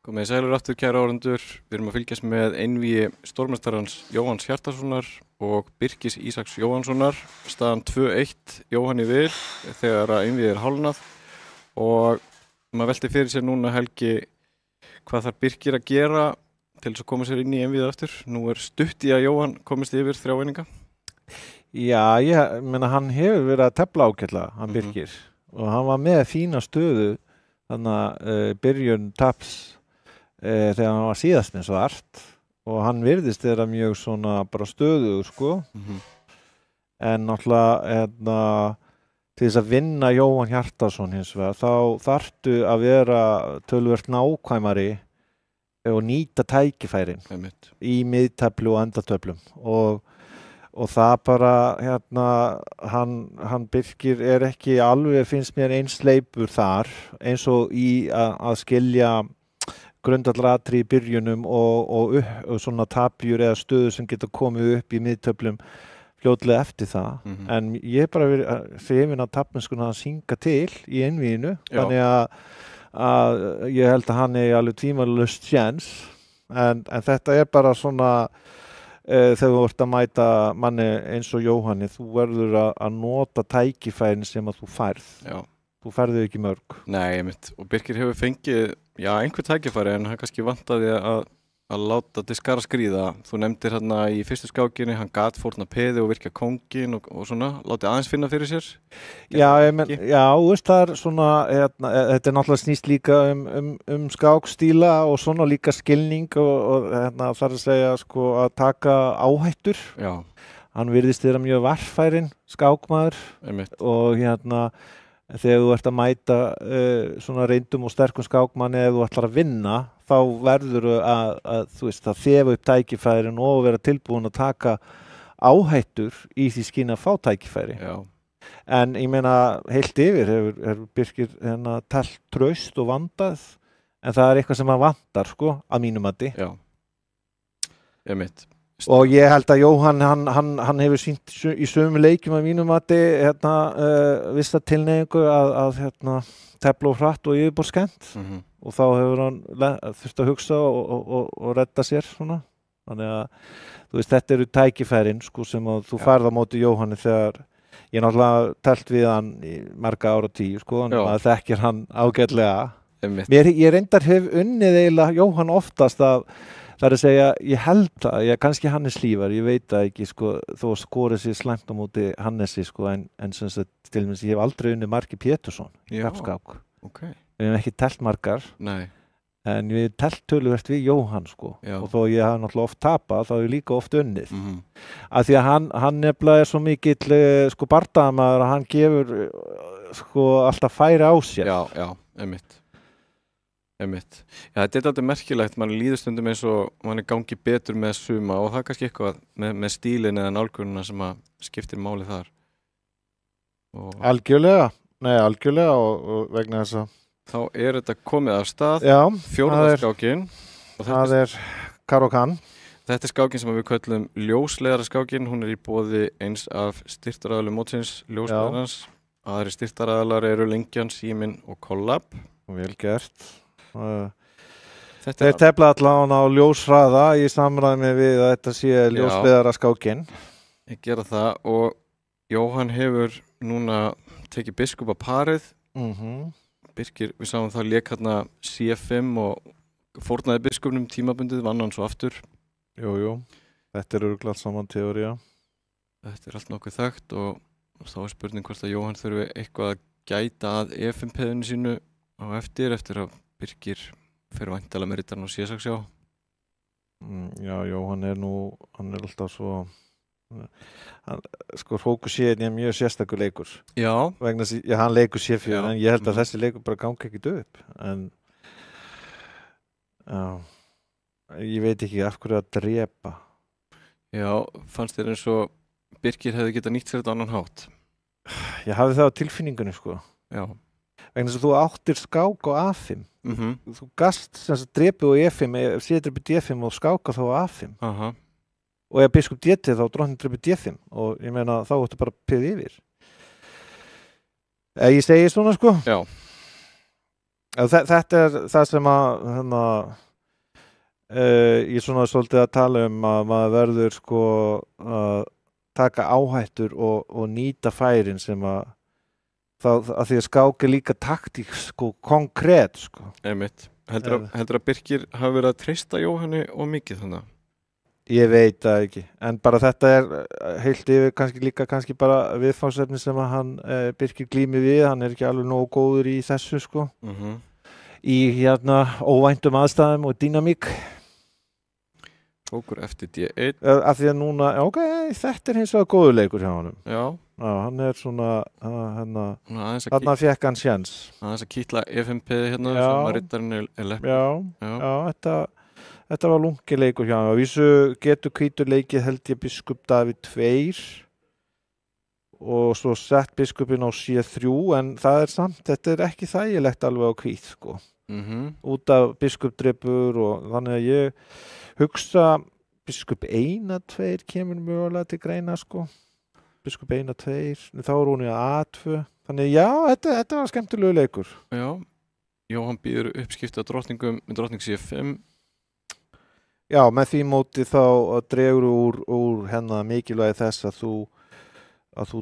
Komið sælur aftur, kæra áhorfendur. Við erum að fylgjast með einvígi stórmeistarans Jóhanns Hjartarsonar og Birkis Ísaks Jóhannssonar. Staðan 2-1 Jóhann í vil þegar að einvígið er hálfnað og maður velti fyrir sér núna, Helgi, hvað þarf Birkir að gera til þess að koma sér inn í einvígið aftur. Nú er stutt í að Jóhann komist yfir 3 eininga. Já, ég meina hann hefur verið að tefla ágætlega, hann Birkir, og hann var með fína stöðu þannig að byrjun taps þegar hann var síðast með svart og hann virðist þeirra mjög svona bara stöðugur sko. En náttúrulega til þess að vinna Jóhann Hjartarson hins vegar þá þarftu að vera töluvert nákvæmari og nýta tækifærin í miðteflu og endatöflum og það bara hann Birkir er ekki alveg, finnst mér, eins sleipur þar eins og í að skilja grundvallaratriði í byrjunum og svona tapjur eða stöður sem geta komið upp í miðtöflum fljótlega eftir það. En ég er bara verið hrifinn af tapmennskuna að synga til í einvíginu, þannig að ég held að hann er alveg tímalaust séns, en þetta er bara svona þegar þú ert að mæta manni eins og Jóhanni, þú verður að nota tækifærin sem að þú færð. Já. Þú færðu ekki mörg. Nei, einmitt. Og Birkir hefur fengið, einhver tækifæri, en hann kannski vantaði að láta diskara skríða. Þú nefndir hérna í fyrstu skákinni, hann gat fórna peði og virka kóngin og svona, látið aðeins finna fyrir sér. Veist, það er svona, þetta er náttúrulega snýst líka um skákstíla og svona líka skilning og þarf að segja sko að taka áhættur. Já. Hann virðist vera mjög varfærin skákmaður. Einmitt. Og þegar þú ert að mæta svona reyndum og sterkum skákmanni eða þú ætlar að vinna, þá verður að þú veist, að þefa upp tækifærin og vera tilbúin að taka áhættur í því skyni að fá tækifæri. Já. En ég meina, heilt yfir hefur Birkir telt traust og vandað, en það er eitthvað sem hann vantar, sko, að mínum mati. Já. Einmitt. Og ég held að Jóhann, hann hefur sýnt í sömu leikjum að mínum mati vissa tilneyingu að tefla og hratt og yfirborðskennt og þá hefur hann þurft að hugsa og redda sér svona. Þannig að þú veist, þetta eru tækifærin sko, sem að þú færð á móti Jóhanni þegar ég náttúrulega telt við hann í marga ára 10 sko, en maður þekkir hann ágætlega. Ég reyndar hef unnið eiginlega Jóhann oftast að það er að segja, ég held það, kannski Hannes Lífar, ég veit það ekki, sko, þó skorið sér slæmt á móti Hannesi, sko, en sem sagt, til og með ég hef aldrei unnið Marki Pétursson í kappskák. Okay. Við hefum ekki telt margar, en við hefum telt töluvert við Jóhann, sko, og þó ég hafa náttúrulega oft tapað, þá hef ég líka oft unnið. Af því að hann nefnilega er svo mikill, sko, bardagamaður að hann gefur, sko, alltaf færi á sér. Já, einmitt. Einmitt. Já, þetta er alltaf merkilegt, mann líður stundum eins og mann er gangi betur með suma og það er kannski eitthvað með stílinn eða nálgunina sem að skiptir máli þar. Algjörlega og vegna þess að þá er þetta komið af stað, fjórða skákin. Það er Karo-Kann. Þetta er skákin sem við köllum ljósleiðara skákin, hún er í boði eins af styrktaraðalum mótsins, ljósleiðarans. Aðri styrktaraðalar eru Lengjan, Síminn og Collab. Vel gert. Þeir tefla allavega á ljóshraða í samræmi við að þetta sé ljósleiðara skákin. Ég gera það og Jóhann hefur núna tekið biskup á parið. Birkir, við sáum það lék hérna C5 og fórnaði biskupnum tímabundið, vann hann svo aftur. Jú, þetta er örugglega saman teóría. Þetta er allt nokkuð þekkt og þá er spurning hvort að Jóhann þurfi eitthvað að gæta að F5-peðinu sínu á eftir að Birkir fyrir væntalega með rittarinn á C6 já. Já, hann er alltaf svo sko fókusíðin er mjög sérstakur leikur. Já. Vegna þess að hann leikur C4 en ég held að þessi leikur bara gangi ekkert upp. En ég veit ekki af hverju að drepa. Já, fannst þér eins og Birkir hefði getað nýtt sér þetta annan hátt? Ég hafði það á tilfinningunni sko. Já. Vegna þess að þú áttir skák á A5. Þú gast sem sagt drepi á E5, C-drepi D5 og skáka þá á A5. Og ef biskup D10 þá drottning drepi D5 og ég meina þá áttu bara peð yfir. Ég segi svona sko. Já. Þetta er það sem að ég svona svolítið að tala að maður verður sko að taka áhættur og nýta færin sem að því að skák er líka taktík sko, konkrét sko. Einmitt. Heldur að Birkir hafi verið að treysta Jóhanni og mikið þannig? Ég veit það ekki, en bara þetta er heilt yfir kannski bara viðfangsefni sem að hann Birkir glími við, hann er ekki alveg nógu góður í þessu sko. Í óvæntum aðstæðum og dýnamík. Tókur eftir D1. Af því að núna, þetta er hins vegar góður leikur hjá honum. Já, hann er svona, þarna fekk hann sjens. Aðeins að kýtla F5-peði hérna sem að rittarinn er lepp. Já, þetta var lungi leikur hjá hann. Á vísu getur hvítur leikið held ég biskup Davíð 2 og svo sett biskupinn á C3 en það samt, þetta ekki þægilegt alveg á hvít sko. Út af biskupdrepur og þannig að ég hugsa biskup 1-2 kemur mögulega til greina sko. Biskup 1-2, þá hún í A2 þannig já, þetta var skemmtilegu leikur. Já, Jóhann býður uppskipta drottningum með drottning C5. Já, með því móti þá dregur úr hennar mikilvægi þess að þú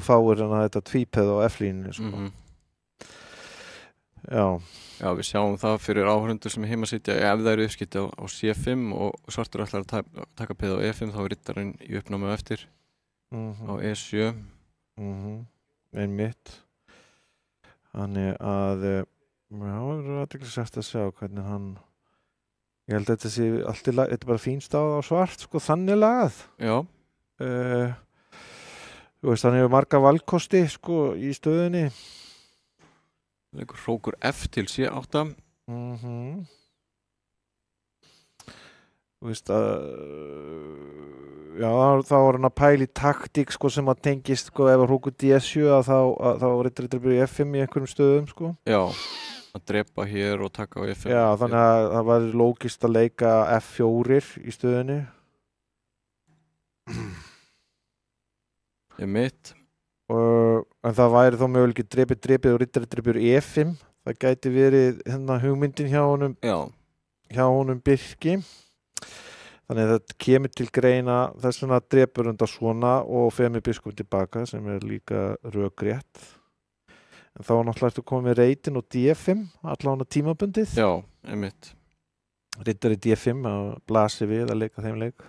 fáir þetta tvípeð á F-línunni sko. Já, við sjáum það fyrir áhörundur sem heima sitja ef það eru uppskipti á C5 og svartur ætlar að taka peð á E5 þá er rittarinn í uppnámi eftir á E7. Einmitt. Þannig að það er athyglisvert að sjá hvernig hann ég held að þetta sé allt í lagi, þetta bara fín stáð á svart sko, þannig lagað. Já. Þú veist, hann hefur marga valkosti sko í stöðunni. Leikur hrókur F til C8. Þú veist að já, þá var hann að pæla í taktík sko sem að tengist sko ef hrókur D7 að þá rittar í F5 í einhverjum stöðum sko. Já, að drepa hér og taka á F5. Já, þannig að það var lógist að leika F4 í stöðunni. Mitt. En það væri þá mögulega drepið og rittar E5. Það gæti verið hugmyndin hjá honum Birki. Þannig að þetta kemur til greina þess vegna drepur undan svona og fer með biskupinn tilbaka sem er líka rökrétt. En þá var náttúrulega að koma með reitin og D5 allan á tímabundið. Já, einmitt. Rittari D5 að blasi við að leika þeim leik.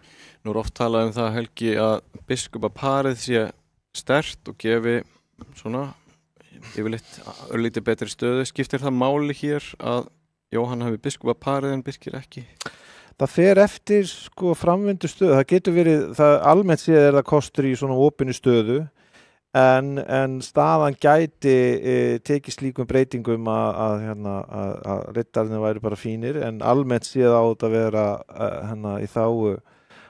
Nú er oft talað það Helgi að biskupaparið sé sterkt og gefi svona yfirleitt örlítið betri stöðu. Skiptir það máli hér að Jóhann hafi biskupaparið en Birkir ekki? Það fer eftir sko framvindu stöðu. Það getur verið, það almennt séð það kostur í svona opinni stöðu en staðan gæti tekið slíkum breytingum að rittarnir væri bara fínir en almennt séð á þetta vera í þágu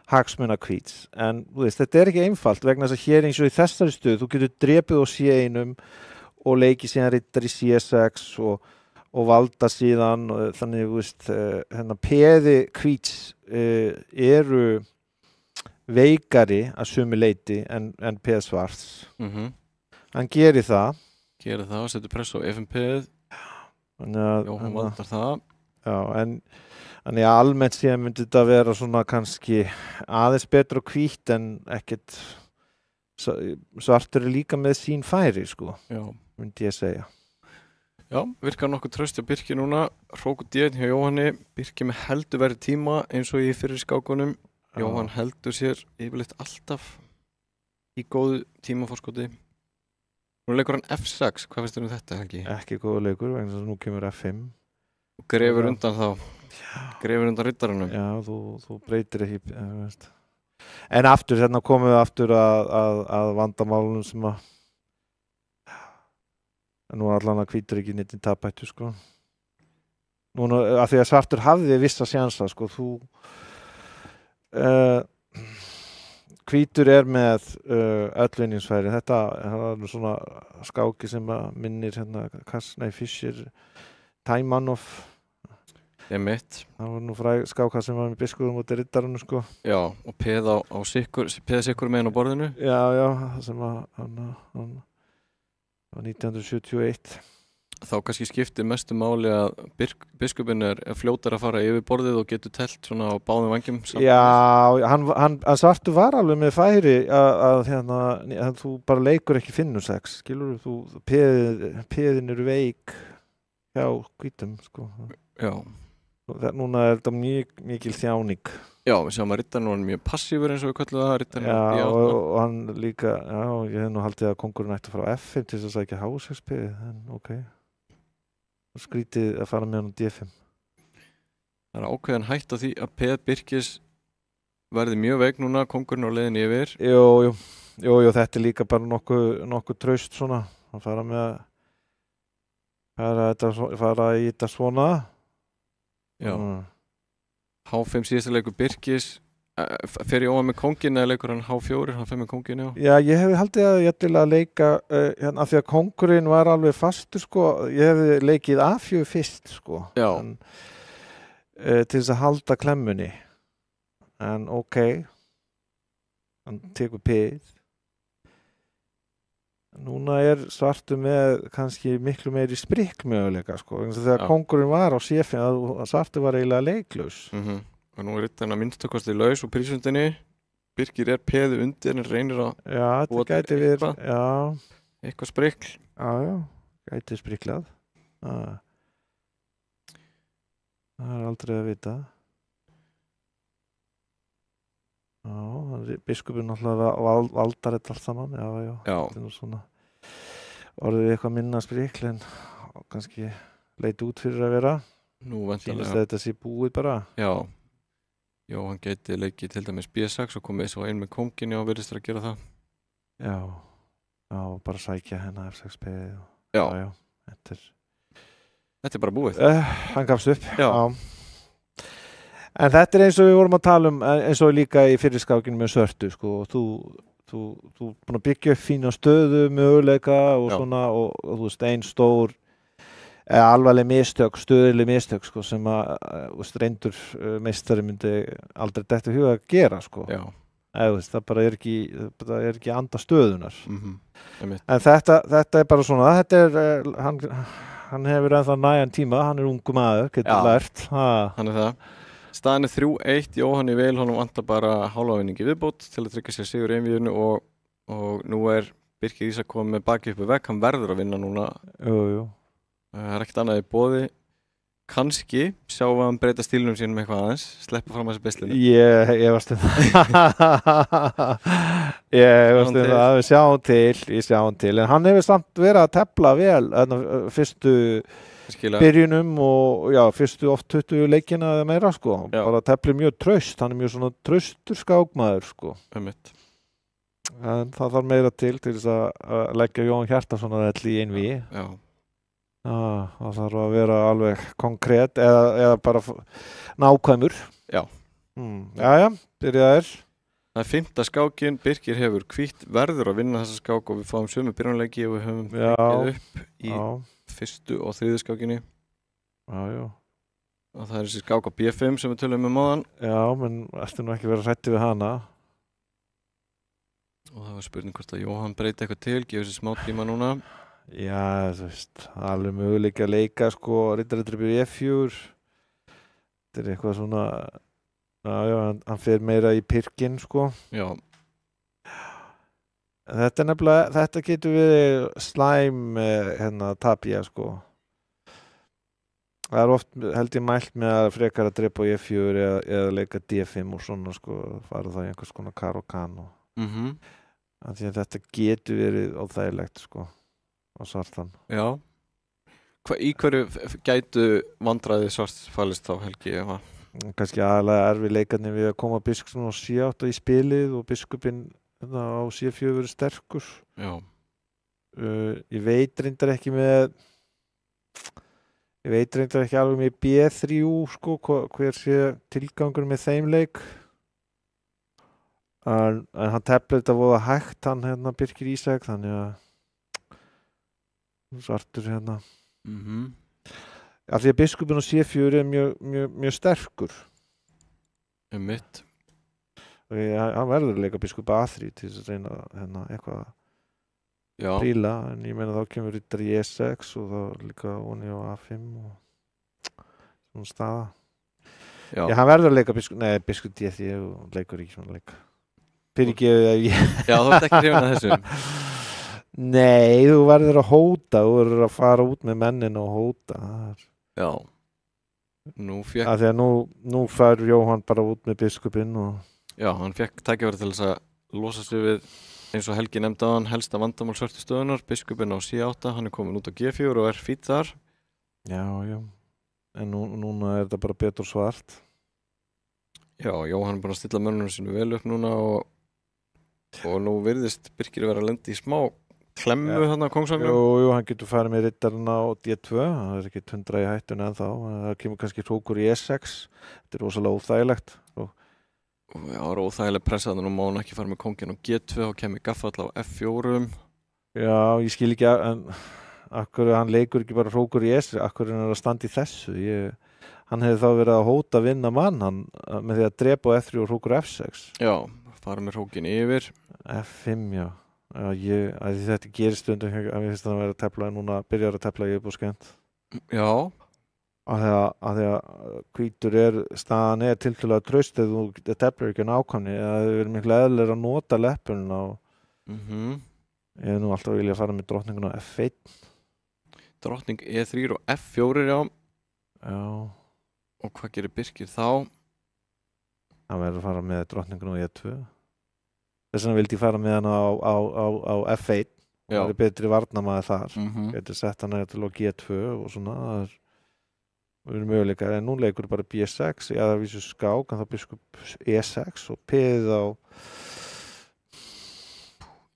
hagsmuna hvíts. En veist, þetta er ekki einfalt vegna þess að hér eins og í þessari stöðu þú getur drepið á C1 og leikið síðan rittar í C6 og valda síðan þannig veist, peði hvíts eru veikari að sumu leyti en peð svarts. Hann gerir það og setur press á F5-peð. Jóhann valdar það. Já, en almennt séð myndi þetta vera svona kannski aðeins betra og hvítt en ekkert svartur líka með sín færi sko. Já. Myndi ég segja. Já, virkar nokkuð traust hjá Birki núna. Hrókur D hjá Jóhanni. Birki með heldur verið tíma eins og í fyrir skákunum. Jóhann heldur sér yfirleitt alltaf í góðu tímaforskoti. Nú leikur hann F6. Hvað finnst þér þetta, Helgi? Ekki góðu leikur, vegna þess að nú kemur F5. Og grefur undan þá. Grefur undan rittarunum. Já, þú breytir ekki. En aftur, hérna komum við aftur að vandamálunum sem að nú allan að hvítur ekki neitt í tapættu sko. Núna af því að svartur hafði vissa sjansa sko, hvítur er með öll vinningsfæri. Þetta er svona skáki sem minnir Fischer Taimanov. Mitt. Það var nú fræg skáka sem var með biskupum út í riddarunum sko. Já, og peð sikkur meginn á borðinu. Já, það sem hann 1971. Þá kannski skiptir mestu máli að biskupinn er fljótar að fara yfir borðið og getur telt svona á báðum vangjum. Já, hann svartur var alveg með færi að þú bara leikur ekki 5-6, skilur þú, peðin eru veik hjá hvítum sko. Já. Núna er þetta mikil þjáning. Já, við sjáum að rittarinn var mjög passífur eins og við köllum það. Já, og hann líka, ég hef nú haldið að kóngurinn ætti frá F5 til þess að sækja H6 en ok. Skrítið að fara með hann á D5. Það er ákveðin hætt á því að peð Birkis verði mjög veik núna, kóngurinn á leiðinni yfir. Jú, þetta er líka bara nokkuð traust svona. Að fara í þetta svona. Já. H5 síðasta leikur Birkis Fer Jóhann með kóngin eða leikur hann H4, hann fer með kóngin, já? Já, ég hefði haldið að ég til að leika hérna, af því að kóngurinn var alveg fastur, sko. Ég hefði leikið A4 fyrst, sko. Já. En, til þess að halda klemmunni. En ok, hann tekur pið. Núna svartur með kannski miklu meiri sprikkmöguleika, sko. Þegar kóngurinn var á séfin að svartur var eiginlega leiklaus. Og nú þetta minnstakosti laus og prísundinni. Birkir peðu undir en reynir að þetta gæti verið, eitthvað sprikl. Já, gæti spriklað. Það aldrei að vita. Biskupinn náttúrulega valdar þetta allt saman. Já. Þetta nú svona orðið eitthvað minna sprikl en kannski leit út fyrir að vera. Nú sýnist að þetta sé búið bara. Já, hann gæti leikið til dæmis B6 og komið svo einn með kónginni og virðist að gera það. Já, bara sækja hennar F6B. Já. Þetta bara búið. Hann gafst upp. Já. En þetta eins og við vorum að tala eins og líka í fyrirskákinu með Sörtu, sko. Þú búin að byggja upp fína stöðu, möguleika og svona og þú veist, ein stór alvarleg mistök, stöðuleg mistök, sko, sem að reyndur meistari myndi aldrei detta í huga að gera, sko. Já. Það bara ekki anda stöðunar. En þetta bara svona, hann hefur ennþá nægan tíma, hann ungu maður, getur lært. Hann það. Staðan 3-1, Jóhann í vel, honum vantar bara hálfavinningi viðbót til að tryggja sér sigur í einvíðinu og nú Birkir Ísak komið með baki uppi vegg, hann verður að vinna núna. Jú. Það ekkert annað í boði. Kannski sjáum við hann breyta stílunum sínum eitthvað aðeins, sleppa fram þessi beislinu. Ég varst það, við sjáum til, en hann hefur samt verið að tefla vel fyrstu byrjunum og fyrstu oft 20 leikina eða meira, sko. Bara tefli mjög traust, hann mjög svona traustur skákmaður, sko. En það þarf meira til þess að leggja Jóhann Hjartarson í einvígi. Það þarf að vera alveg konkrét eða bara nákvæmur. Byrjaðir. Það 5. skákin, Birkir hefur hvítt verður að vinna þessa skák og við fáum sömu byrjunleiki og við höfum byggið upp í 1. og 3. skákinni. Og það þessi skák á B5 sem við tölum með móðan. Men ætti nú ekki verið hræddur við hana. Og það var spurning hvort að Jóhann breyti eitthvað til, gefur sér smá tíma núna. Já, þú veist, alveg möguleika að leika, sko, riddaradreppi F4. Þetta eitthvað svona, hann fer meira í pirkinn, sko. Já. Þetta nefnilega, þetta getur verið slæm, tapja, sko. Það oft, held ég, mælt með að frekar að drepa á F4 eða leika D5 og svona, sko, fara það í einhvers konar kar og kan og því að þetta getur verið óþægilegt, sko. Og svartan. Já. Í hverju gætu vandræði svartfælist þá, Helgi? Kannski aðalega erfiðleikarnir við að koma biskupinn á C8 í spilið og biskupinn á C4 verið sterkur. Já. Ég veit reyndar ekki alveg með B3, sko, hver sé tilgangur með þeim leik. En hann teflir þetta voða hægt, hann Birkir Ísak, þannig að svartur af því að biskupinn á C4 mjög sterkur. Mitt. Hann verður að leika biskup A3 til þess að reyna eitthvað að príla, en ég meina þá kemur riddar í E6 og þá líka onni á A5 og svona staða. Hann verður að leika biskup D3 og leikur ekki svona leik. Fyrirgefið að Já, þú ert ekki hrifinn af þessum. Nei, þú verður að hóta, þú verður að fara út með mennin og hóta. Já. Af því að nú fær Jóhann bara út með biskupinn og... Já, hann fekk tækifæri til þess að losa sig við, eins og Helgi nefndi á hann, helsta vandamál svörtu stöðunar, biskupinn á C8, hann komin út á G4 og fýtt þar. Já. En núna þetta bara betur svart. Já, Jóhann búin að stilla mönnunum sinu vel upp núna og nú virðist Birkir vera að lenda í smá klemmu þarna á Kongsvangnum. Jú, hann getur farið með riddarinn á D2, það ekki 100 í hættun ennþá, það kemur kannski hrókur í E6, þetta rosalega óþægilegt. Já, það er óþægilega pressaðan og má hann ekki fara með kóngin á G2 og kemur gaffall á F4. Já, ég skil ekki en akkur hann leikur ekki bara hrókur í S, akkur hann að standa í þessu. Hann hefði þá verið að hóta að vinna mann hann með því að drepa á F3 og hrókur F6. Já, fara með hrókin yfir. F5, já. Þetta gerist stundum að ég finnst að það verið að tefla en núna byrjar að tefla ég upp og skemmt. Já. Að því að hvítur staðan tiltölulega traust þegar þú teflar ekki nákvæmni eða það er miklu eðlilega að nota leppurinn á ég hef nú alltaf viljað fara með drottningun á F1 drottning E3 og F4 já og hvað gerir Birkir þá? Hann verður að fara með drottningun á E2 þess vegna vildi ég fara með hann á F1 það er betri varnamaður þar getur sett hann til á G2 og svona það er möguleika en nú leikur bara B6 það vísu skák en þá biskup E6 og peðið á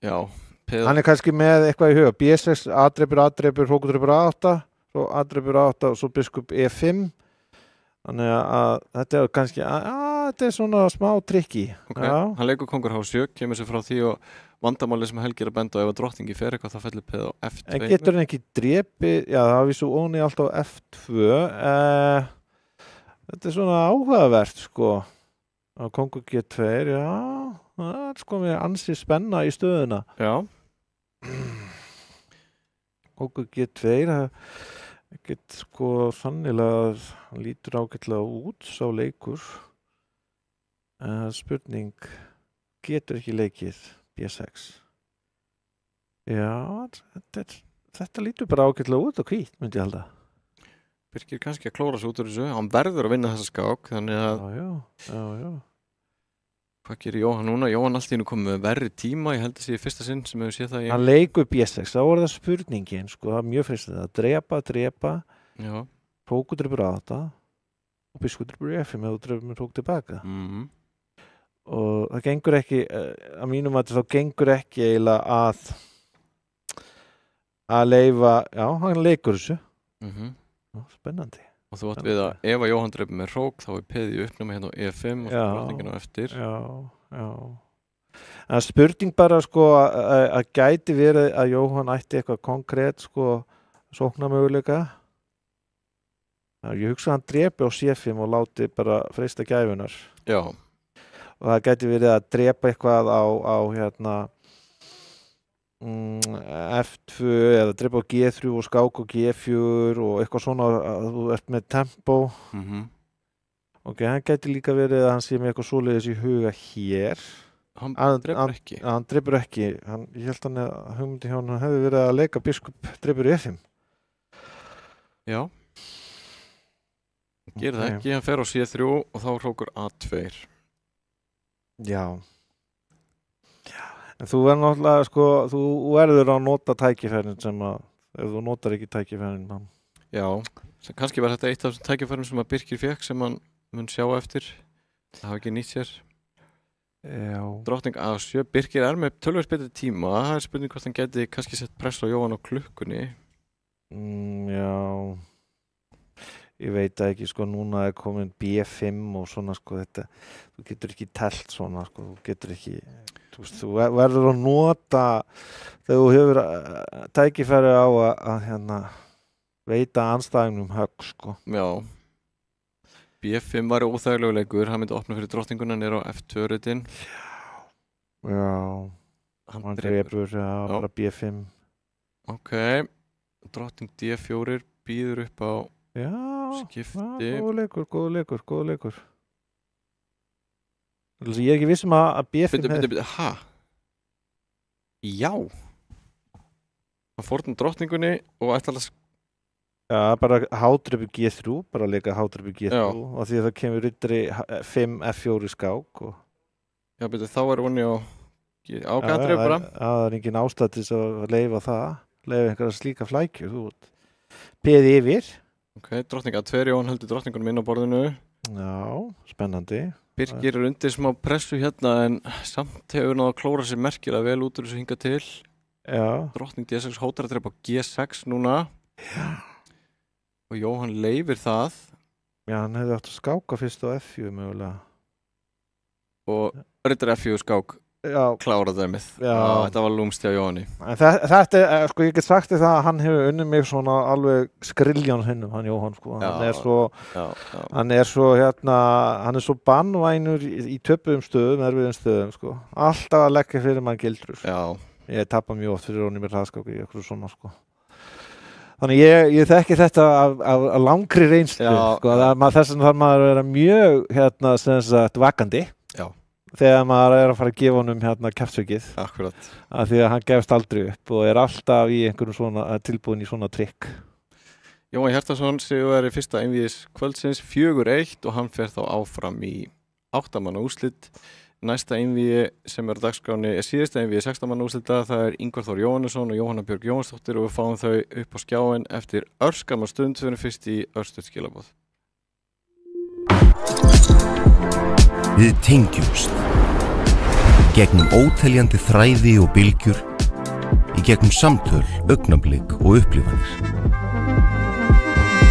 já hann kannski með eitthvað í huga B6, A-dreipur, hrókudreipur A8 svo A-dreipur A8 og svo biskup E5 þannig að þetta er kannski þetta er svona smá trikki hann leikur kongur H7, kemur sér frá því og vandamáli sem Helgi er að benda og ef að drottningi fer eitthvað þá fellur peð á F2 en getur hann ekki drepið það var vísu óni alltaf á F2 þetta er svona áhugavert sko á kongur G2 það er sko með ansi spenna í stöðuna kongur G2 ekkert sko sannilega hann lítur ágætlega út sá leikur spurning getur ekki leikið B6 já þetta lítur bara ágætlega út og hvít myndi ég halda Birkir kannski að klóra sig út úr þessu hann verður að vinna þessa skák þannig að já hvað gerir Jóhann núna? Jóhann allt í nú komið með verri tíma ég held að sé í fyrsta sinn sem hefur séð það hann leikur B6, þá er það spurningin sko, það er mjög fristandi að drepa hrókudreipur A8 og biskudreipur F5 ef þú dreipur með hrók tilbaka og það gengur ekki að mínum að þá gengur ekki eiginlega að leyfa hann leikur þessu spennandi og þú átt við að ef að Jóhann dreipur með hrók þá er peðið í uppnámi hérna á E5 og svo drottningin á eftir en spurning bara sko að gæti verið að Jóhann ætti eitthvað konkrétt sko sóknarmöguleika ég hugsa að hann drepi á C5 og láti bara freista gæfunar og það gæti verið að drepa eitthvað á hérna F2 eða drepa á G3 og skák á G4 og eitthvað svona að þú ert með tempo hann gæti líka verið að hann sé með eitthvað svoleiðis í huga hér hann drepur ekki ég held að hugmyndi hjá hann hefði verið að leika biskup drepur í F5 já gerir það ekki, hann fer á C3 og þá hrókur A2 já en þú verður náttúrulega sko þú verður að nota tækifærin sem að ef þú notar ekki tækifærin já, kannski var þetta eitt af þessum tækifærin sem að Birkir fekk sem hann mun sjá eftir það hafa ekki nýtt sér drottning A7 Birkir er með tölvöld betri tíma það er spurning hvort hann geti kannski sett press á Jóhann á klukkunni já ég veit ekki sko núna er komin B5 og svona sko þetta þú getur ekki telt svona sko þú getur ekki þú verður að nota þegar þú hefur tækifæri á að hérna veita andstæðingnum högg sko já B5 var óþægilegu leikur hann myndi opna fyrir drottninguna nýr á F2-rutin já hann drepur bara B5 ok drottning D4 býður upp á skipti góð leikur ég er ekki vissum að B5 já hann fórn drottningunni og ætla að bara H-dreipur G3 bara leika H-dreipur G3 og því að það kemur yttri 5 F4 skák já betur þá er honni á G-dreipur bara það er engin ástæð til að leyfa einhverja slíka flækjur peði yfir ok, drottning A2 Jóhann heldur drottningunum inn á borðinu já, spennandi Birkir er undir smá pressu hérna en samt hefur náða að klóra sér merkilega vel út úr þessu hinga til drottning D6 hótar að drepa á G6 núna og Jóhann leifir það já, hann hefði átt að skáka fyrst á F4 mögulega og Ritter F4 skák klára dæmið. Þetta var lúmst hjá Jóhanni. En þetta er, sko, ég get sagt þér það að hann hefur unnið mig svona alveg skrilljón hinnum, hann Jóhann, sko. Hann er svo bannvænur í töpuðum stöðum, erfiðum stöðum, sko. Alltaf að leggja fyrir mann gildrur. Ég tappa mjög oft fyrir honum í hraðskák í eitthvað svona, sko. Þannig ég þekki þetta af langri reynslu, sko. Þess vegna þarf maður að vera mjög, sem sagt, vakandi. Þegar maður er að fara að gefa honum kjaftshöggið. Akkurat. Af því að hann gefst aldrei upp og er alltaf í einhverjum svona tilbúin í svona trikk. Jóhann Hjartarson sigurvegari fyrsta einvígis kvöldsins 4-1 og hann fer þá áfram í 8 manna úrslit. Næsta einvígi sem er á dagskráni er síðasta einvígi 16 manna úrslita. Það er Ingvar Þór Jóhannesson og Jóhanna Björg Jóhannsdóttir og við fáum þau upp á skjáin eftir örskamma stund fyrir fyrst í örstutt skilaboð. Við tengjumst gegnum óteljandi þræði og bylgjur í gegnum samtöl, augnablik og upplifanir.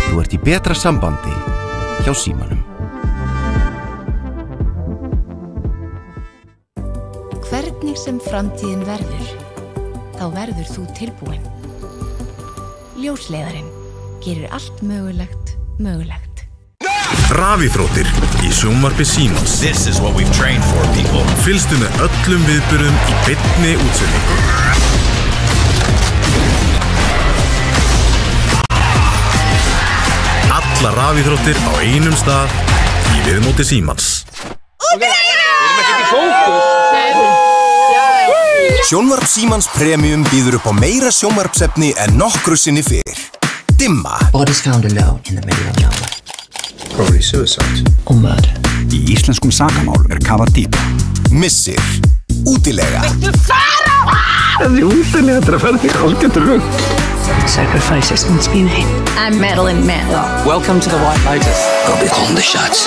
Þú ert í betra sambandi hjá Símanum. Hvernig sem framtíðin verður, þá verður þú tilbúin. Ljósleiðarinn gerir allt mögulegt mögulegt. Rafíþróttir í sjónvarpi Símans. This is what we've trained for, people. Fylgstu með öllum viðburðum í beinni útsendingu. Alla rafíþróttir á einum stað í viðmóti Símans. Við erum ekkert í fókus. Sjónvarp Símans Premium býður upp á meira sjónvarpsefni en nokkru sinni fyrr. Dimma. Bodies found alone in the middle of nowhere. Probably suicide. Or murder. Í íslenskum sakamál kafað dýpra. Missir. Útilega. Viltu fara? Þessi útilega þetta að fara þig algjörður rugg. Sacrifices must be made. I'm Madeline Mann. Welcome to the White Lotus. I'll be calling the shots.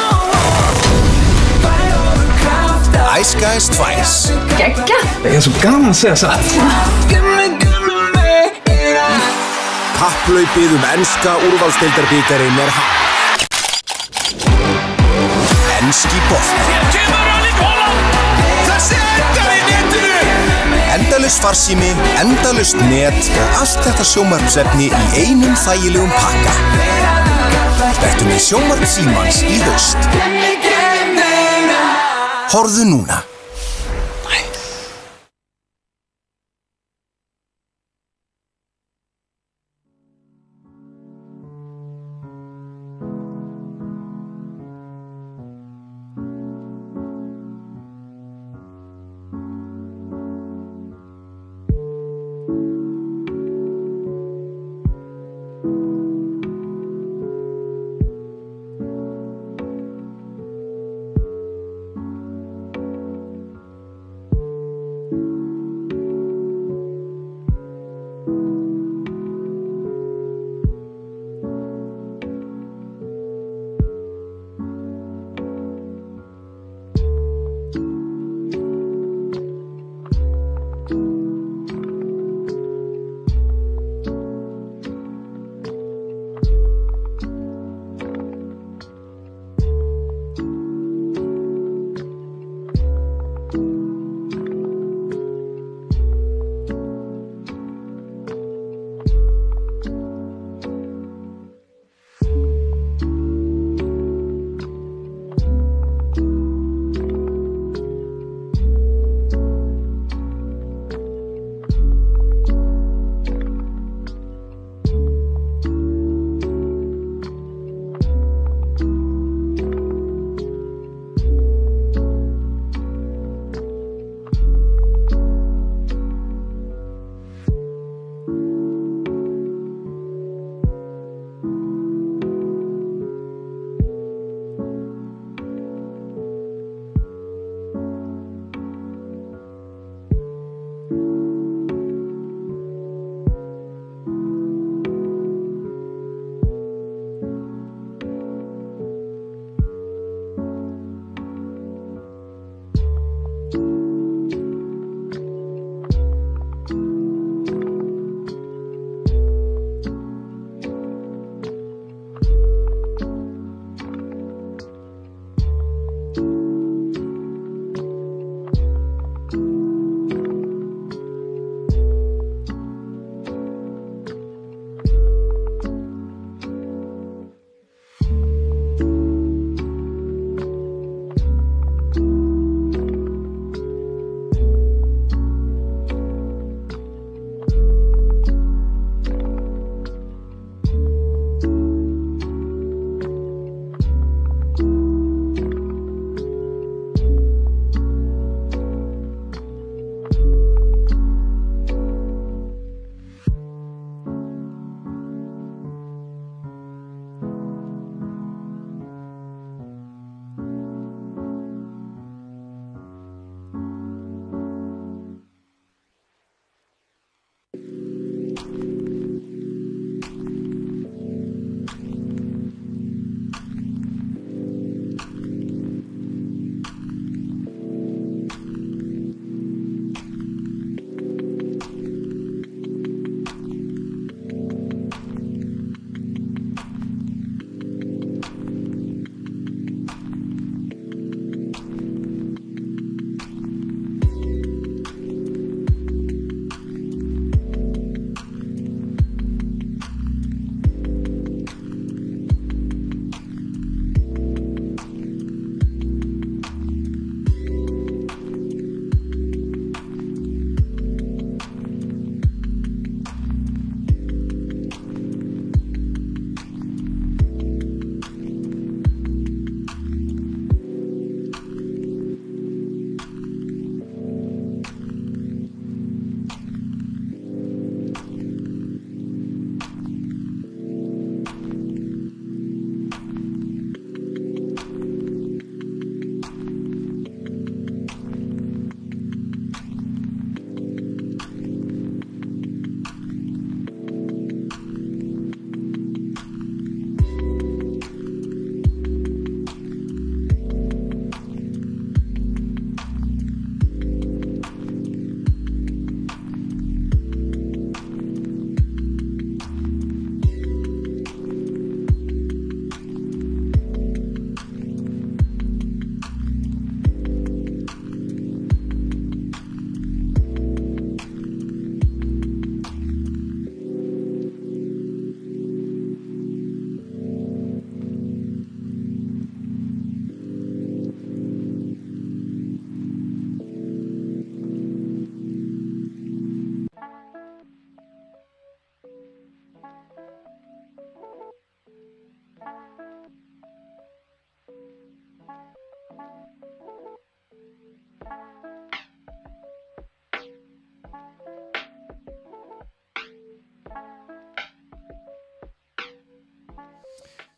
Ice Guys 2. Gegga. Það er svo gaman að segja satt. Kapphlaupið enska úrvalsdeildarbikarinn er hafið. Enski bolti. Endalaus farsími, endalaust net og allt þetta sjónvarpsefni í einum þægilegum pakka. Vertu með sjónvarp Símans í haust. Horfðu núna.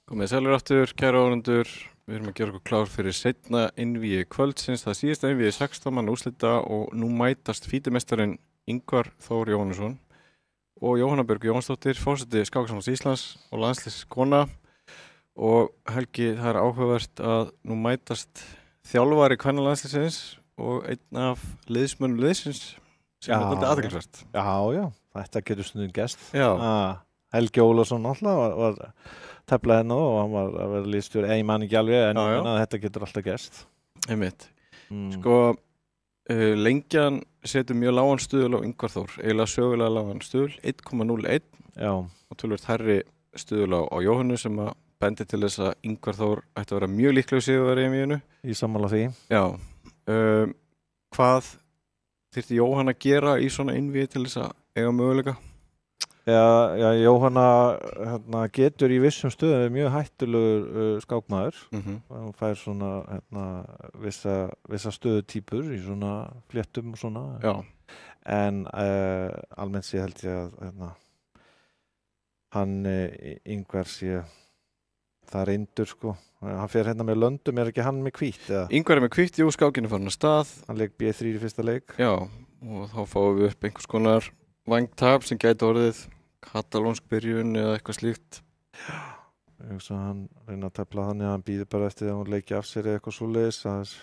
Komið sælur aftur, kæra áhorfendur. Við erum að gera okkur klár fyrir seinna einvígi kvöldsins. Það síðasta einvígi 16 manna úrslita og nú mætast fítimestarinn Ingvar Þór Jóhannesson og Jóhanna Björg Jóhannsdóttir, forseti Skáksambands Íslands og landsliðskona. Og Helgi, það er áhugavert að nú mætast þjálfari kvennalandsliðsins og einn af liðsmönnum liðsins sem er þetta athyglisvert. Já, þetta getur stundum gerst. Já. Helgi Ólafsson alltaf var tefla hennar og hann var að vera liðstjóri, ég man ekki alveg en þetta getur alltaf gerst. Einmitt. Sko, lengjan setur mjög lágan stuðul á Ingvar Þór, eiginlega sögulega lágan stuðul, 1,01 og tölvöld hærri stuðul á Jóhannu sem að bendi til þess að Ingvar Þór ætti að vera mjög líklegur sigurvegari í einvíginu. Í sammála því. Já. Hvað þyrfti Jóhann að gera í svona einvígi til þess að eiga möguleika? Já, Jóhanna getur í vissum stöðum mjög hættulegur skákmaður. Hún fær svona vissa stöðutýpur í svona fléttum og svona. Já. En almennt sé held ég að hann Ingvar sé það reyndur sko. Hann fer hérna með löndum, er ekki hann með hvítt? Ingvar er með hvítt, jú, skákinu farin af stað. Hann leik B3 í fyrsta leik. Já, og þá fáum við upp einhvers konar vængtap sem gæti orðið katalónsk byrjun eða eitthvað slíkt. Ég hugsa að hann reyna að tefla þannig að hann býður bara eftir að hún leiki af sér eða eitthvað svoleiðis.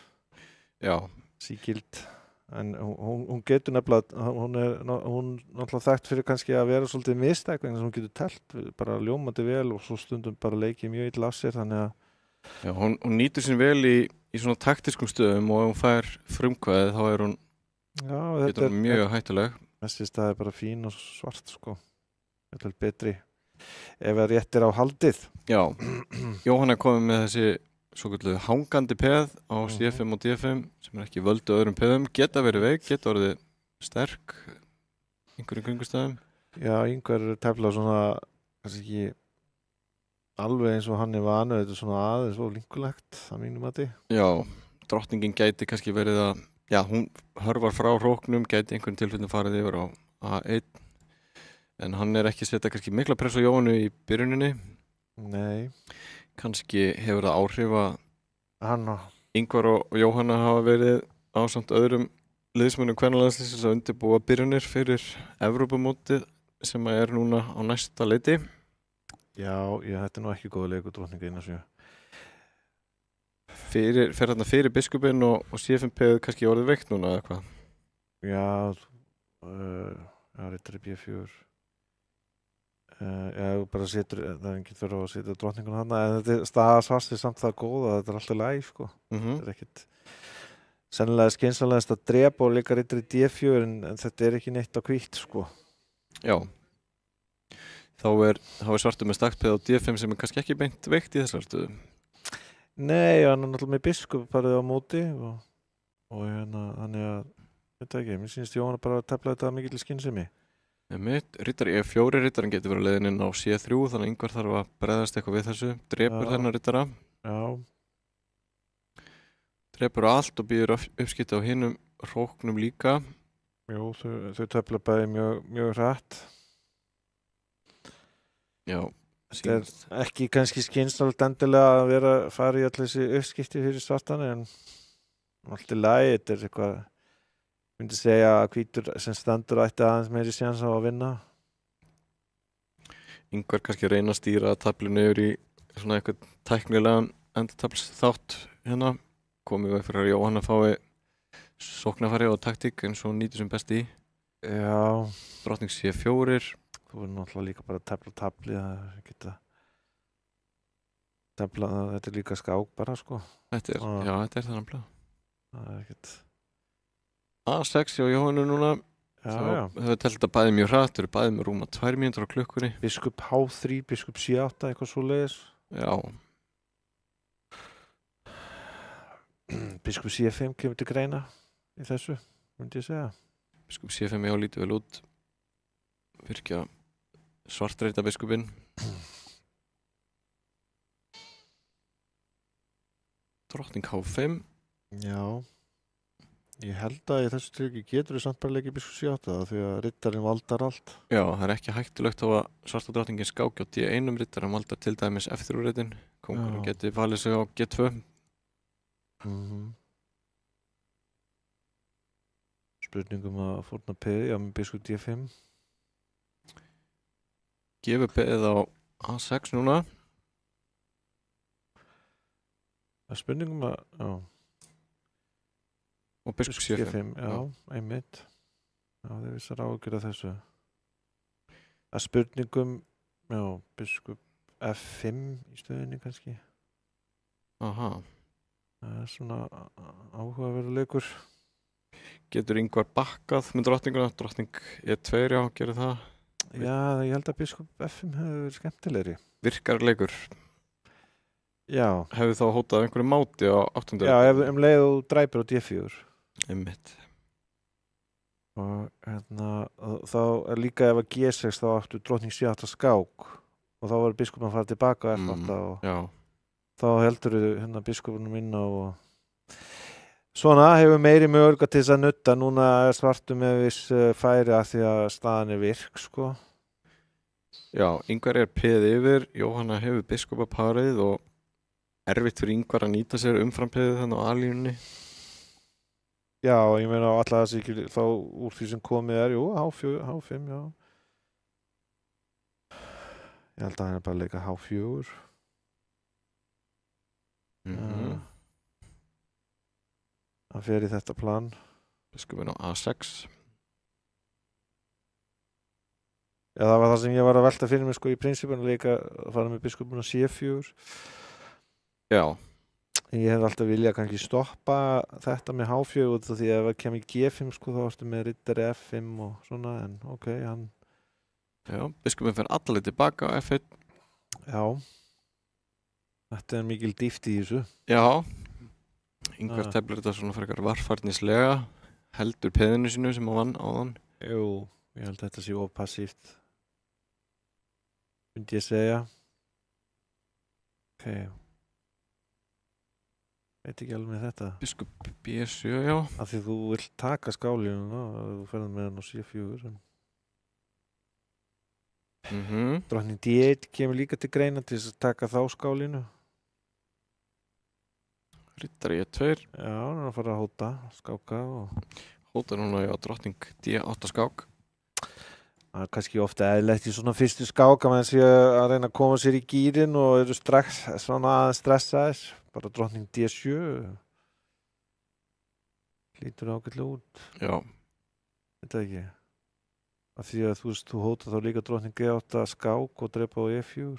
Já. Sígild. En hún getur nefnilega, hún náttúrulega þekkt fyrir kannski að vera svolítið mistæk, en hún getur telt bara ljómandi vel og svo stundum bara leikið mjög illa af sér, þannig að... Já, hún nýtur sín vel í svona taktiskum stöðum og ef hún fær frumkvæðið þá er hún, getur hún mjög hættuleg. Þessi stað er bara fín og svart, sko. Þetta er betri ef það rétt er á haldið. Já, Jóhanna komið með þessi svokölluðu hangandi peð á C5 og D5 sem er ekki völdu öðrum peðum, geta verið veik, geta orðið sterk einhverjum kringustæðum. Já, Ingvar tefla svona kannski ekki alveg eins og hann er vanu, þetta er svona aðeins og linkulegt að mínum mati. Já, drottningin gæti kannski verið að, já, hún hörfar frá hróknum, gæti einhvern tilfellum farið yfir á A1 en hann er ekki setja kannski mikla press á Jóhannu í byrjuninni. Nei. Kannski hefur það áhrif að Ingvar og Jóhanna hafa verið ásamt öðrum liðsmönnum kvennalandsliðsins að undirbúa byrjunir fyrir Evrópumótið sem er núna á næsta leiti. Já, þetta er nú ekki góða leikur drottninga inn að sjö. Fer þarna fyrir biskupinn og C5-peð kannski orðið veikt núna eða hvað? Já, rittari B4. Já, bara setur, það er ekki þurfa að setja drottningun hana, en þetta staðasvast er samt það góð að þetta er alltaf læg, sko. Þetta er ekkit sennilega skynsamlegast að drepa og leika rittari D4 en þetta er ekki neitt á hvítt, sko. Já. Þá er svartur með staktpeð á D5 sem er kannski ekki beint veikt í þessar stöðu. Nei, hann er náttúrulega með biskup parið á móti og þannig að þetta ekki, mér sýnist Jóhanna bara að tefla þetta mikil skynsemi. Rittari E4, rittarinn getur verið leiðin inn á C3 þannig að Ingvar þarf að bregðast eitthvað við þessu, drepur þennan rittara. Já. Drepur allt og býður uppskipti á hinum hróknum líka. Jú, þau tefla bæði mjög hratt. Já. Það er ekki kannski skynsamlegt endilega að fara í allir þessi uppskipti fyrir svartan en allt í lagi, þetta er eitthvað myndi segja að hvítur sem standur ætti aðeins meiri séns á að vinna. Ingvar kannski reyna að stýra taflinu yfir í svona eitthvað tæknilegan endataflsþátt hérna. Komið við fyrir að Jóhanna fái sóknarfæri og taktík eins og nýtur sem best í. Já. Drottning C4. Þú verður náttúrulega líka bara að tefla tafli, það geta tefla, þetta er líka skák bara, sko. Þetta er þannig blá. Það er ekkert... A6 hjá Jóhannu núna. Já. Það er telt að bæði mjög hratt, þau eru bæði með rúma 2 mínútur á klukkunni. Biskup H3, biskup C8, eitthvað svoleiðis. Já. Biskup C5 kemur til greina í þessu, myndi ég segja. Biskup C5 já, lítið vel út. Virkja svartreita biskupinn. drottning H5. Já. Ég held að í þessu tryggi getur við samt bara leikið biskup C8 því að riddarinn valdar allt. Já, það er ekki hættulegt á að svarta drottningin skáki á D1 riddarinn valdar til dæmis F3-ritin. Kóngurinn geti valið sig á G2. Spurningum að fórna P, já, með biskup D5. Gefur P-ið á A6 núna. Það er spurningum að, já. Og biskup C5. Já, einmitt. Já, það er vissar ágjur af þessu. Það er spurningum, já, biskup F5 í stöðinni kannski. Aha. Það er svona áhugaverður leikur. Getur Ingvar bakkað með drottninguna? Drottning E2, já, gerir það. Já, ég held að biskup F5 hefur verið skemmtilegri. Virkar leikur. Já. Hefur þá hótað einhverju máti á 8. Já, ef leið og dræpir á D4. Einmitt. Og þá er líka ef að G6 þá áttu drottning C8 skák og þá var biskupin að fara tilbaka á F8 og þá heldur við biskupinum inn á og svona hefur meiri möguleika til þess að nutta. Núna er svartu með viss færi að því að staðan er virk, sko. Já, Ingvar er peð yfir, Jóhanna hefur biskupaparið og erfitt fyrir Ingvar að nýta sér umframpeðið þannig á A-línunni. Já, ég meina á alla þessi ekki þá úr því sem komið er, jú, H5, já. Ég held að hann er bara að leika H4. Hann fer í þetta plan. Biskupin á A6. Já, það var það sem ég var að velta fyrir mig, sko, í prinsipinu líka að fara með biskupin á C4. Já. Ég hef alltaf viljað kannski stoppa þetta með H4 út af því að ef það kemur G5, sko, þá ertu með riddari F5 og svona, en ok, hann... Já, biskupin fer allaveg tilbaka á F1. Já. Þetta er mikil dýft í þessu. Já. Ingvar teflir þetta svona frekar varfærnislega, heldur peðinu sínu sem hann vann áðan. Jú, ég held að þetta sé of passíft. Myndi ég segja. Ok. Veit ekki alveg með þetta. Biskup B7, já. Af því þú vilt taka skálinu, þú ferðar með hann á C4. Drottning D1 kemur líka til greina til þess að taka þá skálinu. Riddari E2. Já, hann er að fara að hóta, skáka og... Hóta núna, já, drottning D8 skák. Það er kannski ofta eðlilegt í svona fyrstu skáka meðan sé að reyna að koma sér í gírinn og eru strax svona aðeins stressaðis. Bara drottning D7. Lítur ágætlega út. Já. Þetta ekki. Af því að þú hóta þá líka drottning G8 skák og drepa á E4.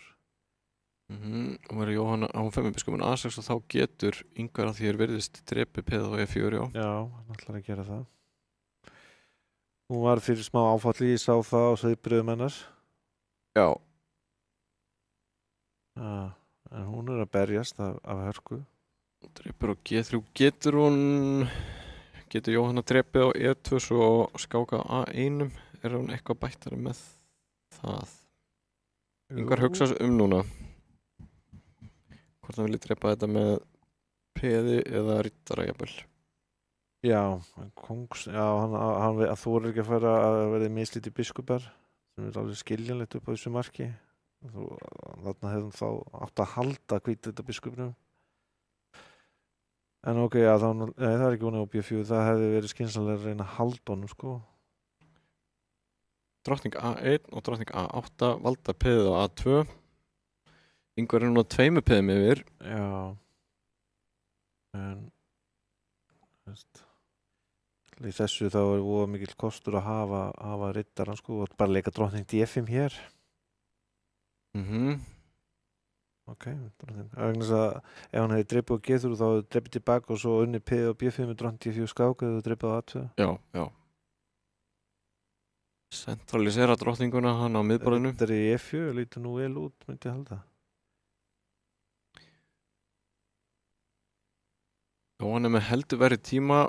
Og verður Jóhanna á 5 biskupin A6 og þá getur Ingvar að því virðist drepi peð á E4, já. Já, hann ætlar að gera það. Hún var fyrir smá áfalli, ég sá það á sveiðbröðum hennar. Já. En hún er að berjast af hörku. Drepur á G3. Getur Jóhanna drepið á E2 svo skáka á A1? Er hún eitthvað bættari með það? Ingvar hugsa núna. Hvort hann vilja drepa þetta með peði eða riddara jafnvel. Já, hann þorir ekki að fara að verða mislítið biskupar sem er alveg skiljanlegt upp á þessu marki. Þarna hefðum þá átt að halda hvítrita biskupnum. En ok, já, það er ekki vonið á B4, það hefði verið skynsamlega að reyna að halda honum, sko. Drottning A1 og drottning A8 valda peðið á A2. Ingvar er núna 2 peðum yfir. Já. En í þessu þá er voða mikill kostur að hafa riddarann, sko, og bara leika drottning D5 hér. Ok, ef hann hefði dreipið á G3 þá hefði dreipið tilbaka og svo unni P og B5 með drottning D4 skák eða dreipið á A2. Já. Centralisera drottninguna hann á miðborðinu. Þetta er í E4, lítur nú vel út, myndi ég halda. Já, hann er með heldur verið tíma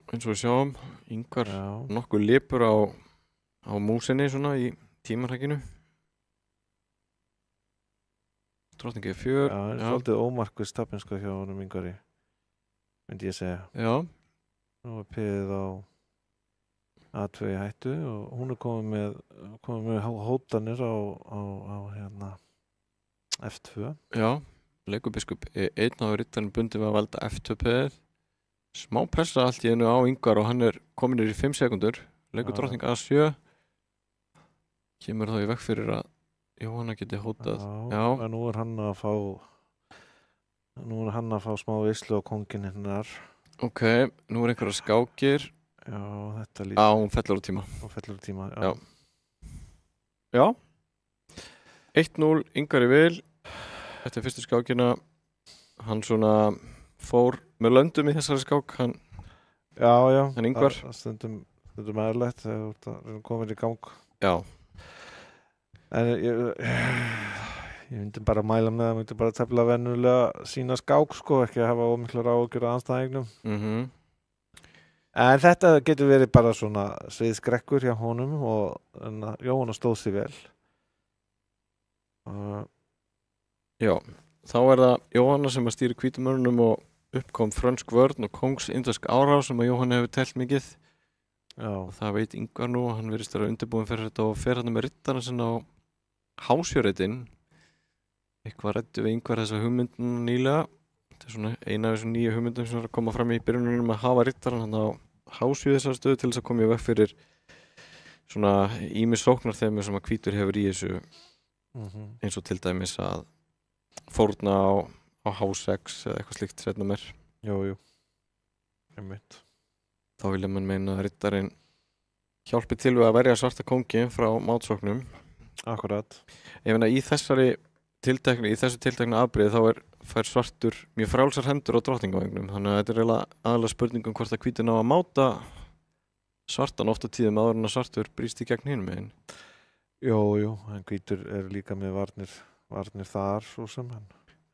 eins og við sjáum. Ingvar nokkuð lipur á músinni svona í tímarhækinu. drottning E4. Já, svolítið ómarkvist tapin sko hjá honum Ingvari, myndi ég segja. Já. Nú piðið á A2 í hættu og hún komið með hótanir á hérna F2. Já, leikur biskup E1 á rittarinn bundið við að valda F2-piðið. Smá pressa allt í einu á Ingvar og hann komin í 5 sekundur. Leikur drottning A7. Kemur þá í veg fyrir að Jóhanna geti hótað. Já. En nú hann að fá smá vislu á kónginn hennar. Ok, nú einhverja skákir. Já, þetta líka. Hún fellur á tíma. Já. Já. 1-0, Ingvar í vil. Eftir fyrstu skákina. Hann svona fór með löndum í þessari skák. Já. Hann Ingvar. Stundum meðlægt þegar það komin í gang. Já. En ég myndi bara mæla með það, myndi bara tefla venjulega sína skák sko, ekki að hafa ómiklar áhyggjur af andstæðingnum. En þetta getur verið bara svona sviðskrekkur hjá honum og Jóhanna stóð sig vel. Já, þá það Jóhanna sem að stýri hvítumörnum og uppkom frönsk vörn og kóngsindversk árás sem að Jóhanna hefur telt mikið. Já. Og það veit Ingvar nú, hann virðist vera undirbúinn fyrir þetta og fer hann með rittarna sinna á hásjöreitinn. Eitthvað ræddu við Ingvar þessa hugmyndin nýlega. Þetta svona eina af þessum nýju hugmyndum sem að koma fram í byrjunum að hafa rittarna hann á hásjö þessar stöðu til þess að koma í veg fyrir svona ýmis sóknarþemu sem að hvítur hefur í þessu. Eins og til dæmis að fórna á H6 eða eitthvað slíkt seinna meir. Jú. Einmitt. Þá vilja mann meina að rittarinn hjálpi til við að verja svarta kónginn frá mátsóknum. Akkurat. Ég meina í þessu tiltekna afbrigði þá fær svartur mjög frjálsar hendur á drottningavangnum. Þannig að þetta eiginlega aðalega spurningum hvort að hvítur ná að máta svartan oft á tíðum áður en að svartur brýst í gegn hinum megin. Jú, en hvítur líka með varnir þar svo sem hann.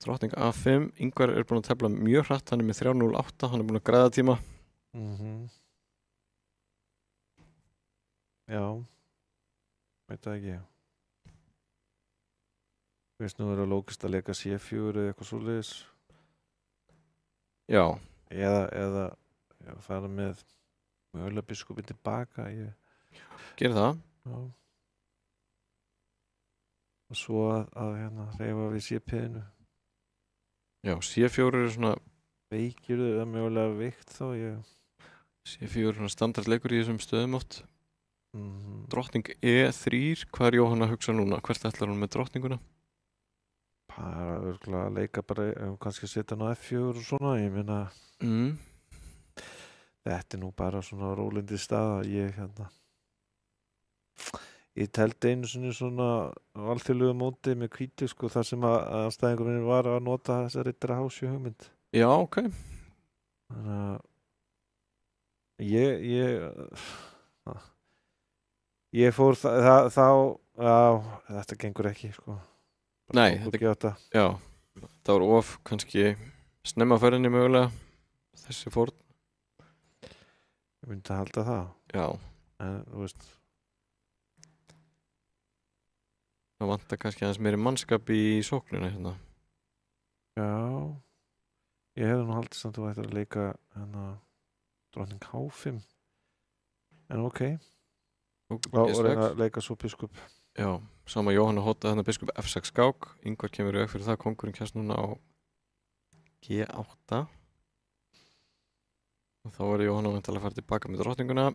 Drottning A5, Ingvar búinn að tefla mjög hratt, hann með 3.08, hann búinn að græða tíma. Já, veit það ekki. Veist nú að lókist að leika C4 eða eitthvað svoleiðis. Já. Eða fara með mögulega biskupinn tilbaka. Gerði það. Já. Og svo að reyfa við C-piðinu. Já, C4 svona veikir það mögulega veikt þá. C4 svona standardleikur í þessum stöðum oft. Drottning E3, hvað Jóhanna að hugsa núna? Hvert ætlar hún með drottninguna? Bara örgulega að leika bara, kannski setja hann á F4 og svona, ég meina þetta nú bara svona rólindi stað að ég teldi einu svona alþjóðlegu móti með hvítu sko, þar sem að anstæðingur minn var að nota þessa rittara H7 hugmynd. Já, ok. Þannig að ég fór þá þetta gengur ekki sko. Nei, þetta var of kannski snemma ferðinni mögulega þessi fórn. Ég myndi að halda það. Já. En þú veist það vantar kannski aðeins meiri mannskap í sóknina hérna. Já. Ég hefði nú haldið samt að þú ættir að leika drottning H5. En ok. Og reyna að leika svo biskup. Já, sama Jóhanna hótaði biskup F6 skák. Ingvar kemur í veg fyrir það, kóngurinn kemst núna á G8. Og þá var Jóhanna að fara tilbaka með drottninguna.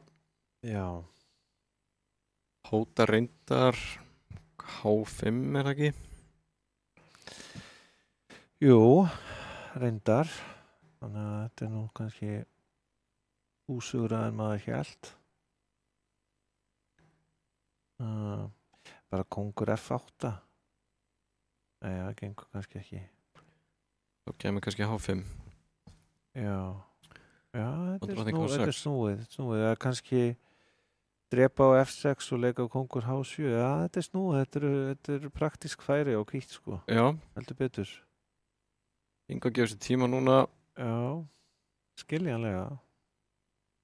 Já. Hóta reyndar H5 það ekki? Jú, reyndar. Þannig að þetta nú kannski úsugra en maður hélt. Bara kóngur F8. Nei, það gengur kannski ekki. Þá kemur kannski H5. Já, þetta er snúið. Það er kannski drepa á F6 og leika á kóngur H7. Já, þetta er snúið. Þetta er praktísk færi og hvítt sko. Já. Heldur betur. Ingvar gefur sér tíma núna. Já, skiljanlega.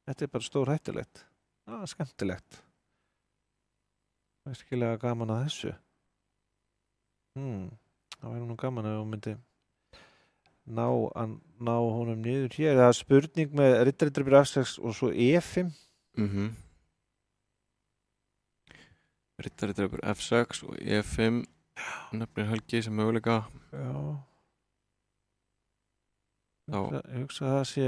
Þetta er bara stór hættulegt. Skemmtilegt. Það er skiljaða gaman að þessu. Það væri nú gaman ef hún myndi ná honum niður hér. Það er spurning með Riddardreipur F6 og svo E5. Riddardreipur F6 og E5 nefnir Helgi sem möguleika. Já. Ég hugsa að það sé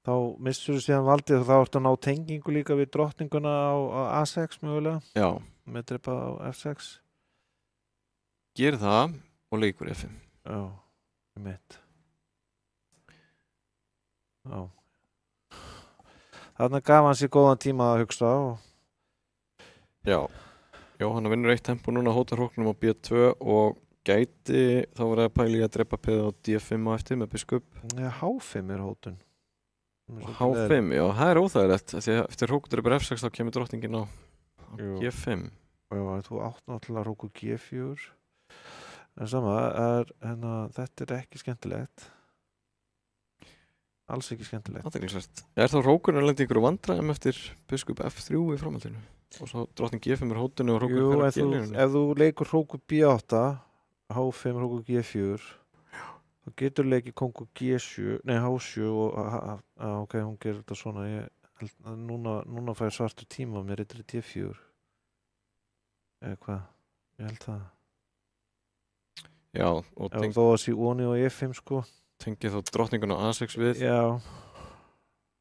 þá missur þú síðan valdið og þá ertu að ná tengingu líka við drottninguna á A6 mögulega. Já. Með dreipa á F6. Gerir það og leikur F5. Já, mitt. Já. Þarna gaf hann sér góðan tíma að hugsa á. Já. Hann vinnur eitt tempo núna hótar hróknum á B2 og gæti þá verið að pæli að drepa peð á D5 á eftir með biskup. Já, H5 er hótun. H5, já, það er óþægilegt því að eftir hrókudreipur F6 þá kemur drottningin á G5. Já, þú átt náttúrulega hróku G4. En sama, þetta er ekki skemmtilegt. Alls ekki skemmtilegt. Athyglisvert. Er þá hrókurinn lendi ykkur vandræðum eftir biskup F3 í framhaldinu? Og svo drottning G5 er hótunni og hrókur fyrir G-línunni. Ef þú leikur hróku B8, H5 hróku G4, þá getur leikið kongu H7 og ok, hún gerir þetta svona. Núna fær svartur tíma með riddari D4. Eða hvað? Ég held það. Já, og þó að sé Oni og E5 sko. Tengið þá drottningun á A6 við. Já.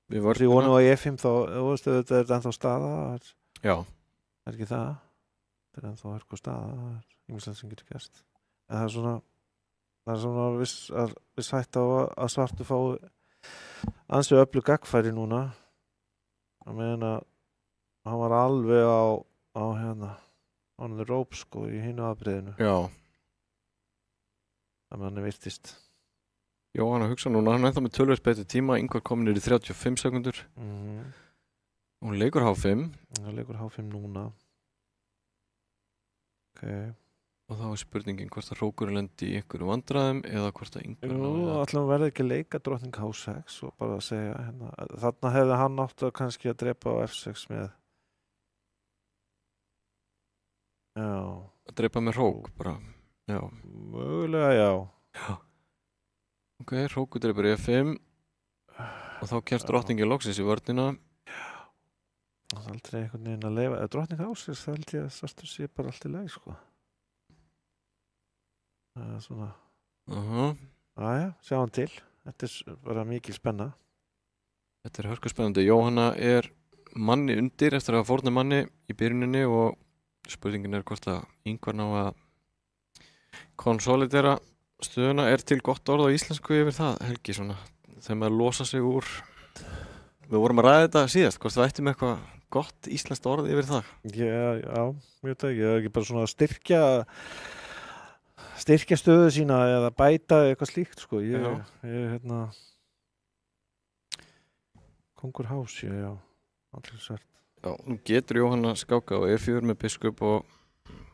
Við vörðum. Sí, Oni og E5 þá, þetta er ennþá staða. Já. Er ekki það? Þetta er ennþá hörku staða. Það er ýmislegt sem getur gerst. En það er svona viss hætt á að svartu fái ansi öflug gagfæri núna. Að meina hann var alveg á on the rope sko í hinu afbrigðinu. Já. Þannig að hann virtist. Já, hann að hugsa núna, hann er ennþá með tölvöld betur tíma, Ingvar komin í 35 sekundur. Og hún leikur H5. Hann leikur H5 núna. Ok. Og þá er spurningin hvort að hrókurinn lendi í einhverju vandræðum eða hvort að Ingvar Alltaf verði ekki að leika drottning H6 og bara að segja þarna hefði hann átt að kannski að drepa á F6 með að drepa með hrók bara. Já. Mögulega, já. Ok, hrókur dreipur E5 og þá kemst drottningin loksins í vörnina. Það er aldrei einhvern veginn að leifa. Ef drottning H6 þá held ég að svartur sé bara allt í lagi, sko. Það er svona. Aja, sjáum til. Þetta er bara mikil spenna. Þetta er hörku spennandi. Jóhanna er manni undir eftir að hafa fórnað manni í byrjuninni og spurningin er hvort að Ingvar ná að konsolidera stöðuna. Er til gott orð á íslensku yfir það, Helgi, svona þegar maður losa sig úr við vorum að ræða þetta síðast, hvort þú ætti með eitthvað gott íslenskt orð yfir það? Já, ég veit ekki, ekki bara svona styrkja stöðu sína eða bæta eitthvað slíkt, sko. Ég kongur Hás, já, allir svært. Já, nú getur Jóhanna skáka á E4 með biskup og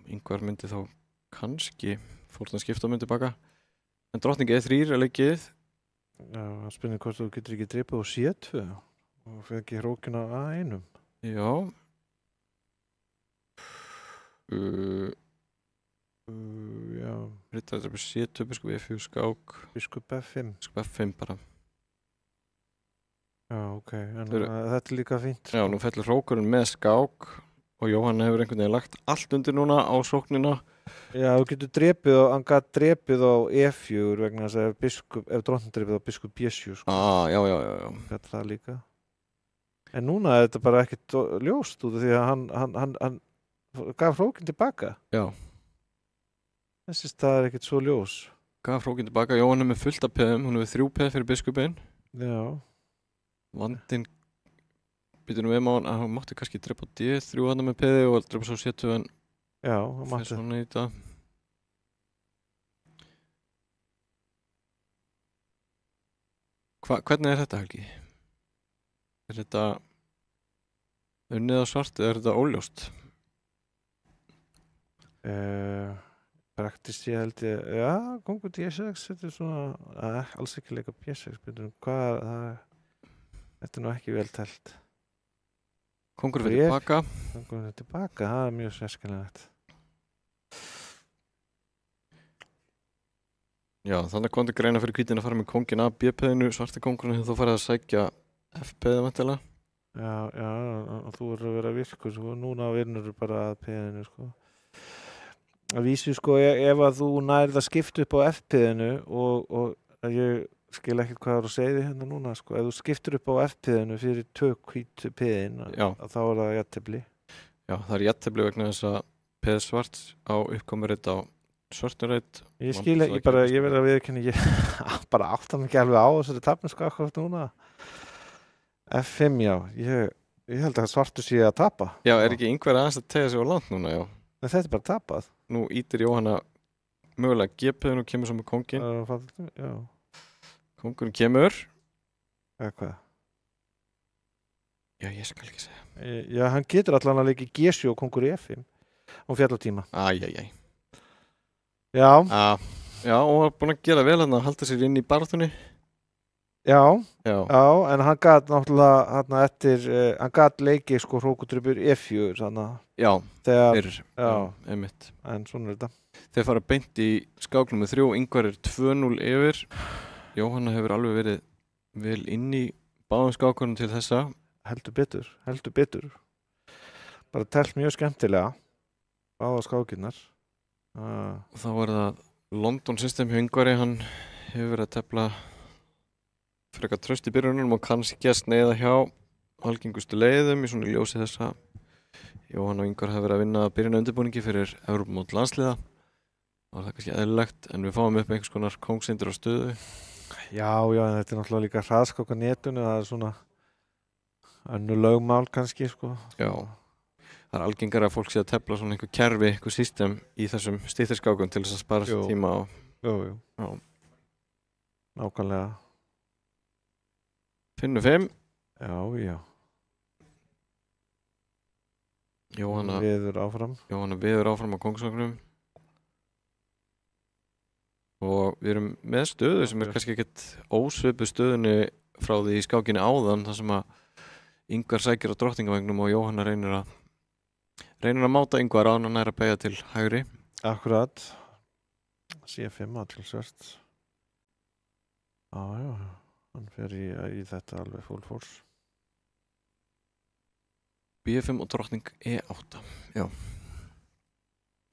Ingvar myndi þá kannski fórna skipta myndi baka. En drottning E3 er leikið. Já, það spennir hvort þú getur ekki dreipað á C2 og fyrir ekki hrókina A1. Já. Já. Riddardreipur C2, biskup E4 skák. Biskup F5. Biskup F5 bara. Já, ok. En þetta er líka fínt. Já, nú fellur hrókurinn með skák og Jóhann hefur einhvern veginn lagt allt undir núna á sóknina. Já, þú getur drepið og hann gat drepið á E4 vegna þess að ef drottning drepið á biskup B7 sko. Já. Gat það líka. En núna er þetta bara ekkert ljóst út af því að hann gaf hrókinn tilbaka. Já. Þessi stað er ekkert svo ljós. Gaf hrókinn tilbaka, Jóhann er með fullt af peðum, hún hefur 3 peð fyrir biskupinn. Já. Vandinn býtur við maður að hann mátti kannski drepa á D3 hann með peði og drepa svo C2 en já, hann mátti svona í þetta. Hvernig er þetta, Helgi? Er þetta unnið á svart eða er þetta óljóst? Praktist ég held ég, já, kongur D6 þetta er svona, alls ekki leika B6 hvað þetta er nú ekki vel telt. Kongur fyrir tilbaka. Kongur fyrir tilbaka, það er mjög sérskiljanlegt. Já, þannig kom til greina fyrir hvítin að fara með kóngin af B-peðinu, svarti kóngurinn hefur þú farið að sækja F-peðið vantilega. Já, þú verður að vera virkur, sko, núna vinnur bara að peðinu, sko. Að vísu, sko, ef að þú nærið að skipta upp á F-peðinu og ég skil ekkert hvað er að segja þig hérna núna, sko, ef þú skiptur upp á F-peðinu fyrir hvít peðin, þá er það jafntefli. Já, það er jafntefli vegna þess að peð svart á uppkomuritt á svarturreitt. Ég skil ekki, ég verði að viðurkenna, ég bara áttar mig ekki alveg á þessari tapningu akkurat núna. F5, já, ég held að svartur sé að tapa. Já, er ekki einhver aðeins að tegja sig á land núna, já? Nei, þetta er bara tapað. Nú ítir Jóhanna mögulega G-peðinu og kemur svo með kóngin. Já. Kóngurinn kemur. Eða hvað? Já, ég skal ekki segja. Já, hann getur allan að leika G7 og kóngur í F5 og fjallatíma. Æjæjæj. Já. Já, og hann er búin að gera vel hann að halda sér inn í baráttunni. Já, en hann gat náttúrulega hann eftir, hann gat leikið sko hrókudrupur F4 þannig. Já, þegar, einmitt. En svona er þetta. Þeir fara beint í skák númer 3, Ingvar er 2-0 yfir. Jóhanna hefur alveg verið vel inn í báðum skákunum til þessa. Heldur betur. Bara telt mjög skemmtilega báða skákinnar. Og þá var það London System hjá Ingvari, hann hefur verið að tefla frekar traust í byrjunum og kannski að sneiða hjá algengustu leiðum í svona ljósi þessa. Jóhann og Ingvar hafa verið að vinna byrjun undirbúningi fyrir Evrópumót landsliða. Það var það kannski eðlilegt, en við fáum upp einhvers konar kóngsindur á stöðu. Já, en þetta er náttúrulega líka hraðskák á netinu, það er svona önnur lögmál kannski, sko. Já. Það er algengara að fólk sé að tefla svona einhver kerfi, einhver system í þessum styttiskákum til þess að spara sér tíma á. Jú. Nákvæmlega. Finnur 5. Já. Jóhanna veður áfram á kóngsvagnum. Og við erum með stöðu sem er kannski ekkert ósvipuð stöðunni frá því í skákinni áðan, þar sem að Ingvar sækir á drottningavagnum og Jóhanna reynir að máta Ingvar án og næra beygja til hægri. Akkurat. C5 aðtilsvert. Já, hann fer í þetta alveg full force. B5 og drottning E8. Já.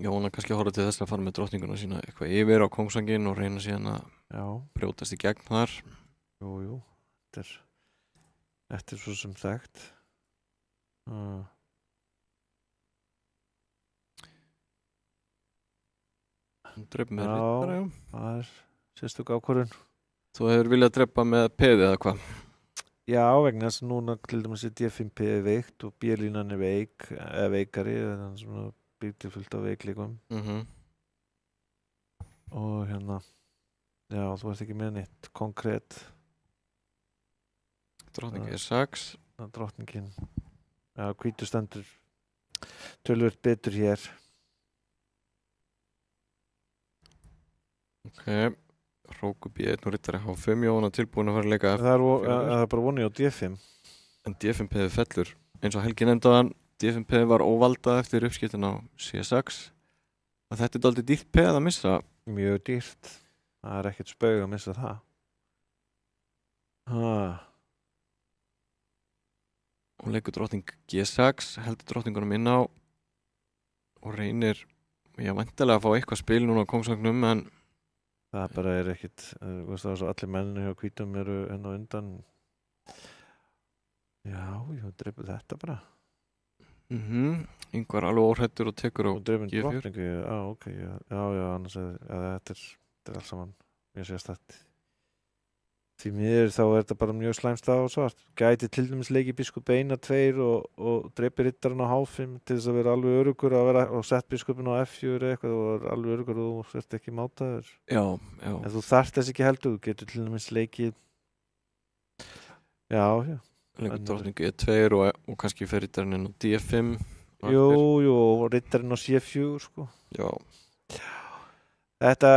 Jóhanna kannski horfði til þess að fara með drottninguna sína eitthvað yfir á kóngsvanginn og reyna síðan að brjótast í gegn þar. Jú. Þetta er svo sem þekkt. Hann drepa með rittara, já. Það er sérstök ákvörðun. Þú hefur viljað drepa með peði eða hvað? Já, vegna þess að núna til dæmis er D5P veikt og B-línan er veikari, þannig að svona byggt fullt af veikleikum. Og hérna, já, þú ert ekki með neitt konkrétt. Drottning E6. Drottningin. Já, hvítur stendur tölvöld betur hér. Ok, Róku B1 og rittari H5, Jóhanna tilbúin að fara að leika Það er bara vonið á D5. En D5P fellur. Eins og Helgi nefndaðan, D5P var óvaldað eftir uppskiptin á C6. Og þetta er dálítið dýrt peð að missa. Mjög dýrt. Það er ekkert spaug að missa það. Og leikur drottning G6, heldur drottningunum inn á og reynir, væntanlega að fá eitthvað spil núna á kóngsvagnum, en það bara er ekkert, það er svo allir mennir hjá hvítum eru henn á undan. Já, dreipur þetta bara. Ingvar alveg óhrættur og tekur á G4. Ok, annars þetta er alls saman mjög sérstætt. Því miður þá er þetta bara mjög slæmst á svart. Gæti til dæmis leikið biskup eina 2 og dreipir rittarinn á H5 til þess að vera alveg öruggur og sett biskupin á F4 eða eitthvað og er alveg öruggur og þú sért ekki mátaður. Já. En þú þarft þess ekki heldur, þú getur til dæmis leikið. Já. Leikur drottning E2 og kannski fer rittarinn inn á D5. Jú, og rittarinn á C4, sko. Já. Þetta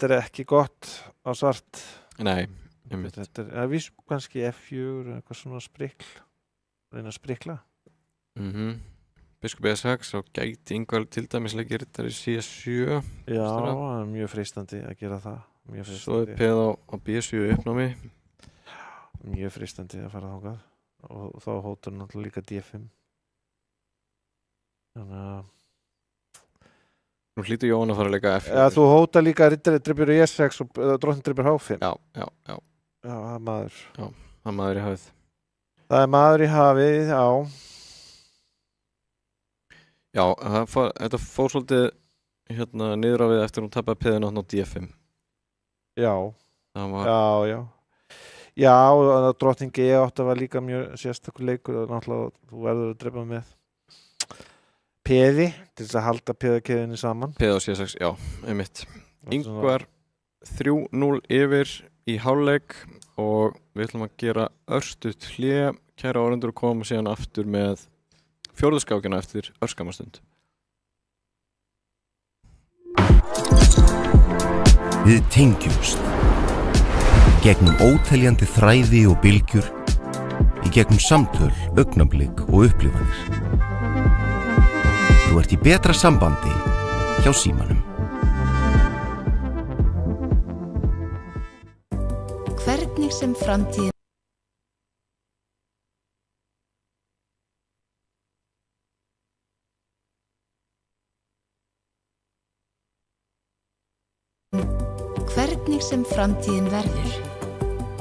er ekki gott á svart. Nei. Þetta er vísum kannski F4 eitthvað svona sprikl, reyna að sprikla. Biskup E6 og gæti Ingvar til dæmis leikir rittari C7. Já, það mjög freistandi að gera það. Svo peð á B7 uppnámi. Mjög freistandi að fara þangað. Og þá hótar náttúrulega líka D5. Þannig að... Nú hlýtur Jón að fara að leika F4. Já, þú hótar líka rittari drifur E6 og drottning drifur H5. Já. Já, það er maður. Já, það er maður í hafið. Það er maður í hafið, já. Já, þetta fór svolítið niður á við eftir hún tapaði peðinu á D5. Já. Já. Já, og drottning E8 var líka mjög sérstakur leikur og náttúrulega þú verður að drepa með peði til þess að halda peðakeðinni saman. Peð á C6, já, einmitt. Ingvar 3-0 yfir í hálfleik og við ætlum að gera örstutt hlé. Kæra áhorfendur og koma síðan aftur með fjórðu skákina eftir örskamastund. Við tengjumst gegnum óteljandi þræði og bylgjur í gegnum samtöl, augnablik og upplifanir. Þú ert í betra sambandi hjá Símanum. Hvernig sem framtíðin Hvernig sem framtíðin verður,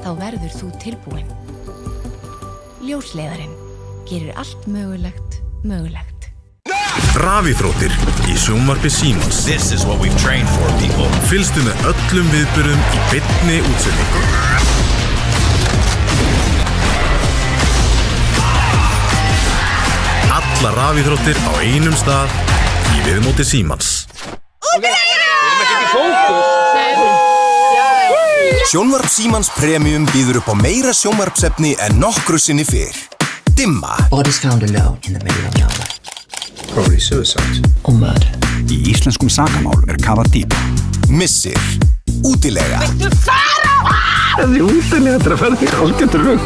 þá verður þú tilbúin. Ljósleiðarinn gerir allt mögulegt. Rafíþróttir í sjónvarpi Símans. This is what we've trained for, people. Fylgstu með öllum viðburðum í beinni útsendingu. Alla rafíþróttir á einum stað í viðmóti Símans. Við erum ekki í fókus. Sjónvarp Símans Premium býður upp á meira sjónvarpsefni en nokkru sinni fyrr. Dimma. Bodies found alone in the middle of nowhere. Probably suicide. Or murder. Í íslenskum sakamálum kafað dýpa. Missir. Útilega. Þessi útilega ferði hálfgerður rugg.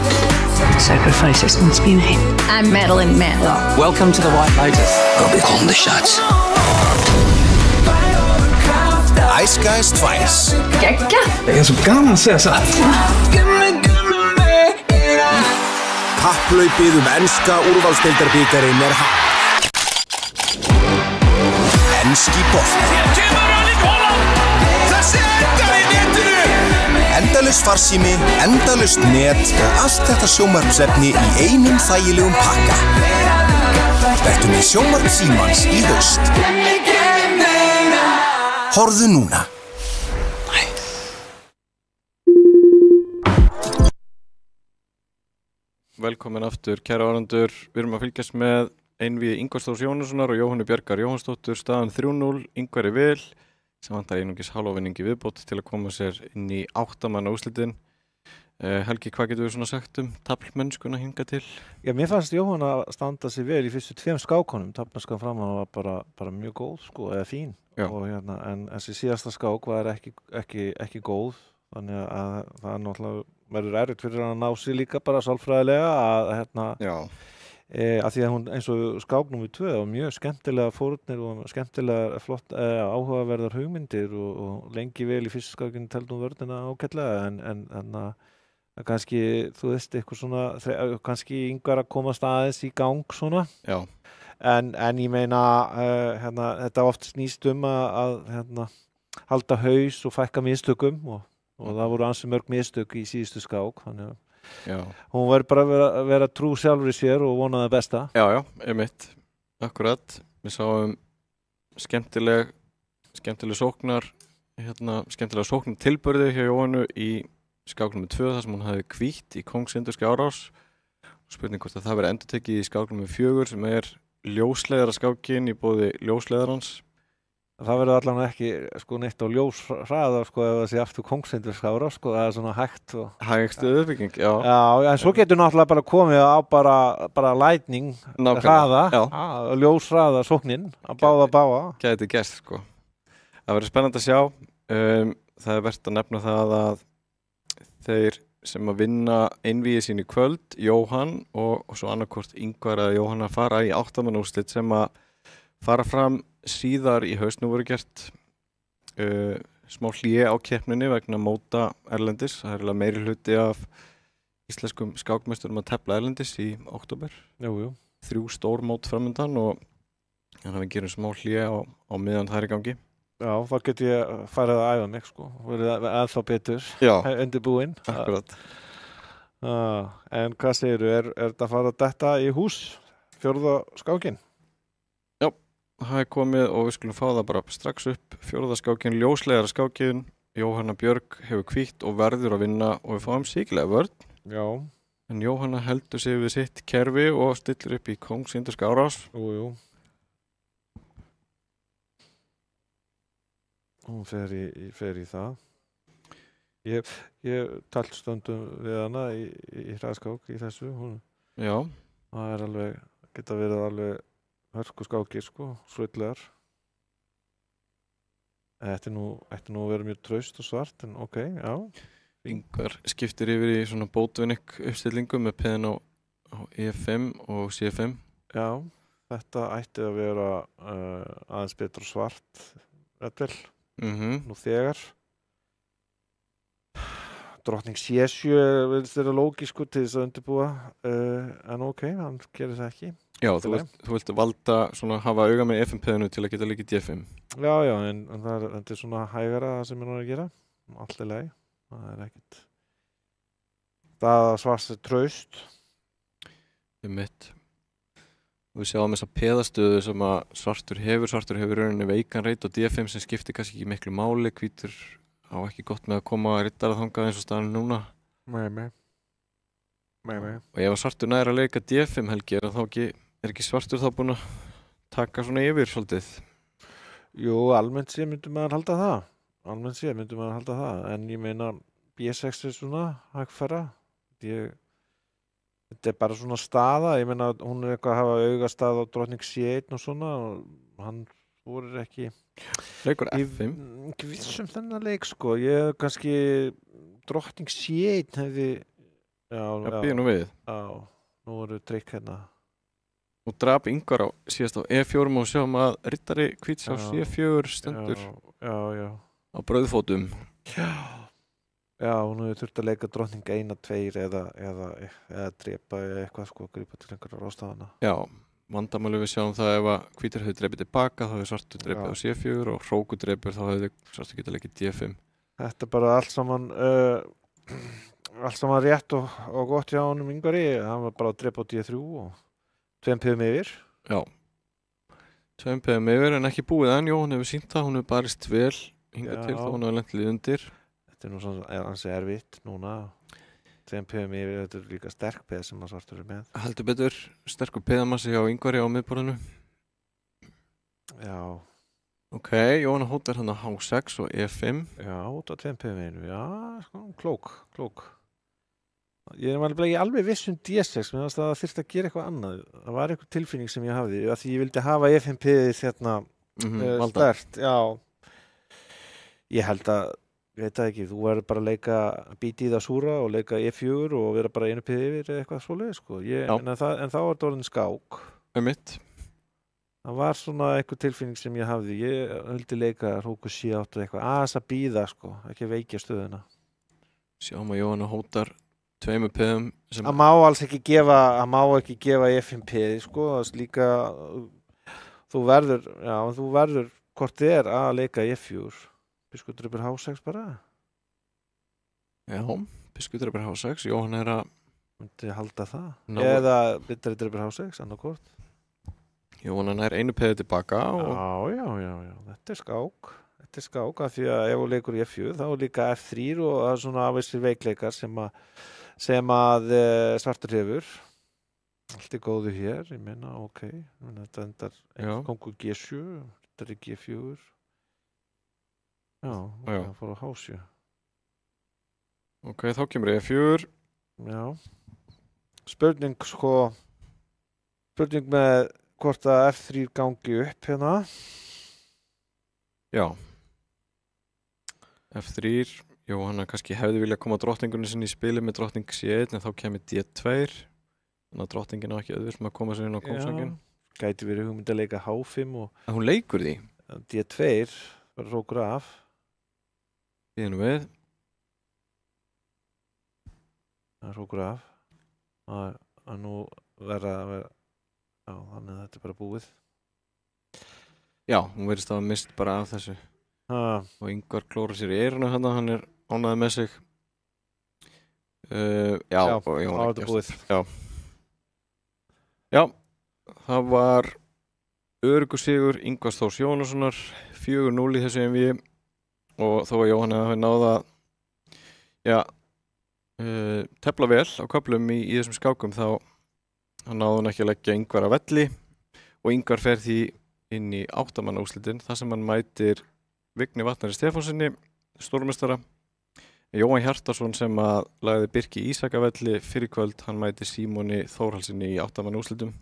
Sacrifices must be made. I'm Madeline Mann. Welcome to the White Lotus. I'll be calling the shots. Ice Guys 2. Gekka. Það er svo gaman að segja satt. Kapphlaupið enska úrvalsdeildarbikarinn hafið. Enski bolti. Endalaus farsími, endalaust net og allt þetta sjónvarpsefni í einum þægilegum pakka. Vertu með sjónvarp Símans í haust. Horfðu núna. Velkomin aftur, kæra áhorfendur. Við erum að fylgjast með einvígi Ingvars Þórs Jóhannessonar og Jóhannu Bjargar Jóhannsdóttur. Staðan 3-0, Ingvar er vil, sem vantar einungis hálfvinningi viðbót til að koma sér inn í 8 manna úrslitin. Helgi, hvað getur við svona sagt taflmennskuna hingað til? Já, mér fannst Jóhann að standa sig vel í fyrstu 2 skákunum. Taflmennskan framan var bara mjög góð, eða fín. Og, en þessi síðasta skák var ekki góð. Þannig að það náttúrulega verður erfitt fyrir hann að ná sig líka bara sálfræðilega að því að hún eins og skák númer 2 og mjög skemmtilega fórnir og skemmtilega flott áhugaverðar hugmyndir og lengi vel í fyrsta skákinu teldi hún vörnina ágætlega en kannski, þú veist, eitthvað svona kannski Ingvar að komast aðeins í gang svona. Já. En ég meina þetta oft snýst að halda haus og fækka mistökum og það voru ansi mörg mistök í síðustu skák, þannig að hún verður bara að vera trú sjálfur í sér og vona það besta. Já, einmitt, akkurat. Við sáum skemmtileg sóknar, skemmtilega sóknar tilburði hjá Jóhannu í skák nr. 2 þar sem hún hafði hvítt í kóngsindurski árás. Spurning hvort að það verið endurtekið í skák nr. 4 sem er ljósleiðara skákin í boði ljósleiðarans. Það verður allavega ekki neitt á ljóshraða ef það sé aftur kóngsindurski árás, það er svona hægt. Hægstu uppbygging, já. Já, en svo getur náttúrulega bara komið á bara lightning hraða, ljóshraða sóknin, að báða. Gæti gerst, Það verður spennandi að sjá. Það er verðt að nefna það að þeir sem að vinna einvíið sín í kvöld, Jóhann og svo annarkvort Ingvar eða Jóhann að fara í 8 manna úrslit sem að fara fram síðar í haust. Nú voru gert smá hlé á keppninni vegna móta erlendis. Það er meiri hluti af íslenskum skákmeisturum að tefla erlendis í október. Jú. 3 stór mót framundan og þannig að við gerum smá hlé á meðan það er í gangi. Já, þá get ég farið að æfa mig sko, verið ennþá betur undirbúinn. Akkurat. En hvað segirðu, er þetta að fara að detta í hús, 4. skákin? Já, það er komið og við skulum fá það bara strax upp. 4. skákin, ljóslegara skákin, Jóhanna Björg hefur hvítt og verður að vinna og við fáum síkilega vörn. Já. En Jóhanna heldur sig við sitt kerfi og stillir upp í kóngsinderska árás. Jú. Hún fer í það. Ég talt stundum við hana í hraðskák í þessu. Já. Það er alveg, geta verið alveg hörku skákir sko, svullegar. Ætti nú að vera mjög traust og svart, en ok, já. Ingvar skiptir yfir í svona bótvinnik uppstillingu með peðin á E5 og C5. Já, þetta ætti að vera aðeins betur svart, vel. Nú þegar drottning C7 vilst vera lógískur til þess að undirbúa en ok, hann gerir það ekki. Já, þú vilt valda svona hafa auga með F5-peðinu til að geta leikið D5. Já, en þetta er svona hægara það sem að gera, allt í lagi, það er ekkert það svart er traust. Mitt. Við sjáum þessa peðastöðu sem að svartur hefur rauninni veikan reit og D5 sem skiptir kannski ekki miklu máli, hvítur á ekki gott með að koma að rittara þangað eins og staðan núna. Nei. Og ef svartur nær að leika D5 helgi er ekki svartur þá búinn að taka svona yfir svolítið? Jú, almennt sé myndi maður halda það. En ég meina B6 er svona hægfæra. Þetta er bara svona staða, ég meina hún er eitthvað að hafa augastað á drottning C1 og svona og hann voru ekki leikur F5 ekki viss þennan leik sko, ég kannski drottning C1 hefði býð nú við nú voru trikk hérna og drap Ingvar á síðast á E4 og sjáum að rittari hvíts á C4 stendur á brauðfótum. Já, hún hefur þurft að leika drottning 1, 2 eða drepa eða eitthvað sko, grípa til einhverja ráðstafana. Já, vandamálið við sjáum það ef að hvítur hefur drepið tilbaka þá hefur svartur drepið á C4 og hróku drepur þá hefur svartur getað leikið D5. Þetta er bara allt saman rétt og gott hjá honum Ingvari, hann var bara að drepa á D3 og 2 piðum yfir. Já, 2 piðum yfir en ekki búið en hún hefur sýnt það, hún hefur barist vel hingað til þá hún hefur lent lið undir. Þetta er nú svona ansi erfitt núna. 2 piðum yfir, þetta er líka sterk peð sem að svartur er með. Heldur betur, sterkur peðamassi hjá Ingvari á miðborðinu. Já. Ok, Jóhanna hótar hann á H6 og E5. Já, út á 2 piðum yfir, já, klók. Ég var alveg viss D6, menn það þyrfti að gera eitthvað annað. Það var eitthvað tilfinning sem ég hafði, að því ég vildi hafa E5 piðið hérna stert, já. Ég held að ég veit það ekki, þú verður bara að leika bíti í það súra og leika E4 og vera bara einu piði yfir eða eitthvað svoleið sko. En þá er þetta orðin skák. Mitt. Það var svona eitthvað tilfinning sem ég hafði. Ég vildi leika hróku C8 eitthvað, aðeins að bíða sko, ekki veikja stöðuna. Sjáum að Jóhanna hótar 2 piðum. Það má alls ekki gefa E5 piði sko, það er líka, þú verður hvort þið er að leika E4. Biskupdreipur H6 bara? Já, biskupdreipur H6, Jóhann er að myndi halda það. Eða biskupdreipur H6, annarkvort. Jóhann er einu peði tilbaka og... Já, þetta er skák af því að ef þú leikur í F4 þá er líka F3 og það er svona afvissir veikleikar sem að svartur hefur. Allt er góðu hér, ég meina, ok. Þetta endar kongur G7, þetta er G4. Já, það fór á H7. Ok, þá kemur E4. Já. Spurning með hvort að F3 gangi upp hérna. Já. F3, Jóhanna kannski hefði viljað koma drottningunni sinni í spili með drottning C1 en þá kemur D2 þannig að drottningin á ekki auðvelt með að koma sér inn á kóngsvöngin. Gæti verið hugmynd að leika H5 og En hún leikur því? D2 bara rókur af. Bíðum við. Það rókur af. Að nú verða já, þannig að þetta er bara búið. Já, hún verðist að hafa mist bara af þessu. Og Ingvar klórar sér í eyruna hérna, hann er ánægður með sig. Já, og Jóhanna þetta búið. Já, það var öruggur sigur Ingvars Þórs Jóhannessonar, 4-0 í þessu einvígi og þó að Jóhanna hafi náða tefla vel á köflum í þessum skákum þá náði hann ekki að leggja Ingvar að velli og Ingvar fer því inn í 8-manna úrslitin þar sem hann mætir Vigni Vatnari Stefánsinni, stórmeistara. Jóhann Hjartarson sem að lagði Birki Ísakavelli fyrir kvöld, hann mætir Símoni Þórhalsinni í 8-manna úrslitum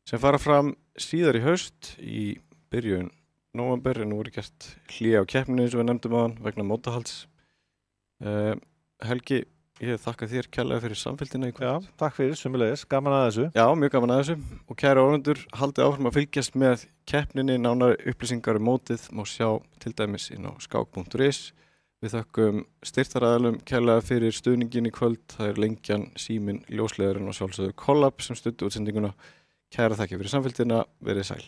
sem fara fram síðar í haust í byrjun nóvember en nú er gert hlé á keppninu eins og við nefndum á hann vegna mótahalds. Helgi, ég þakka þér kærlega fyrir samfylgdina í kvöld. Já, takk fyrir, sömuleiðis, gaman að þessu. Já, mjög gaman að þessu og kæra áhorfendur, haldið áfram að fylgjast með keppninni, nánari upplýsingar mótið má sjá til dæmis inn á skák.is. Við þökkum styrktaraðilum kærlega fyrir stuðningin í kvöld, það er Lengjan, Síminn, Ljósleiðarinn og sjálfsögðu Collab sem studdu útsendinguna. Kæra þakki fyrir samfylgdina, verið sæl.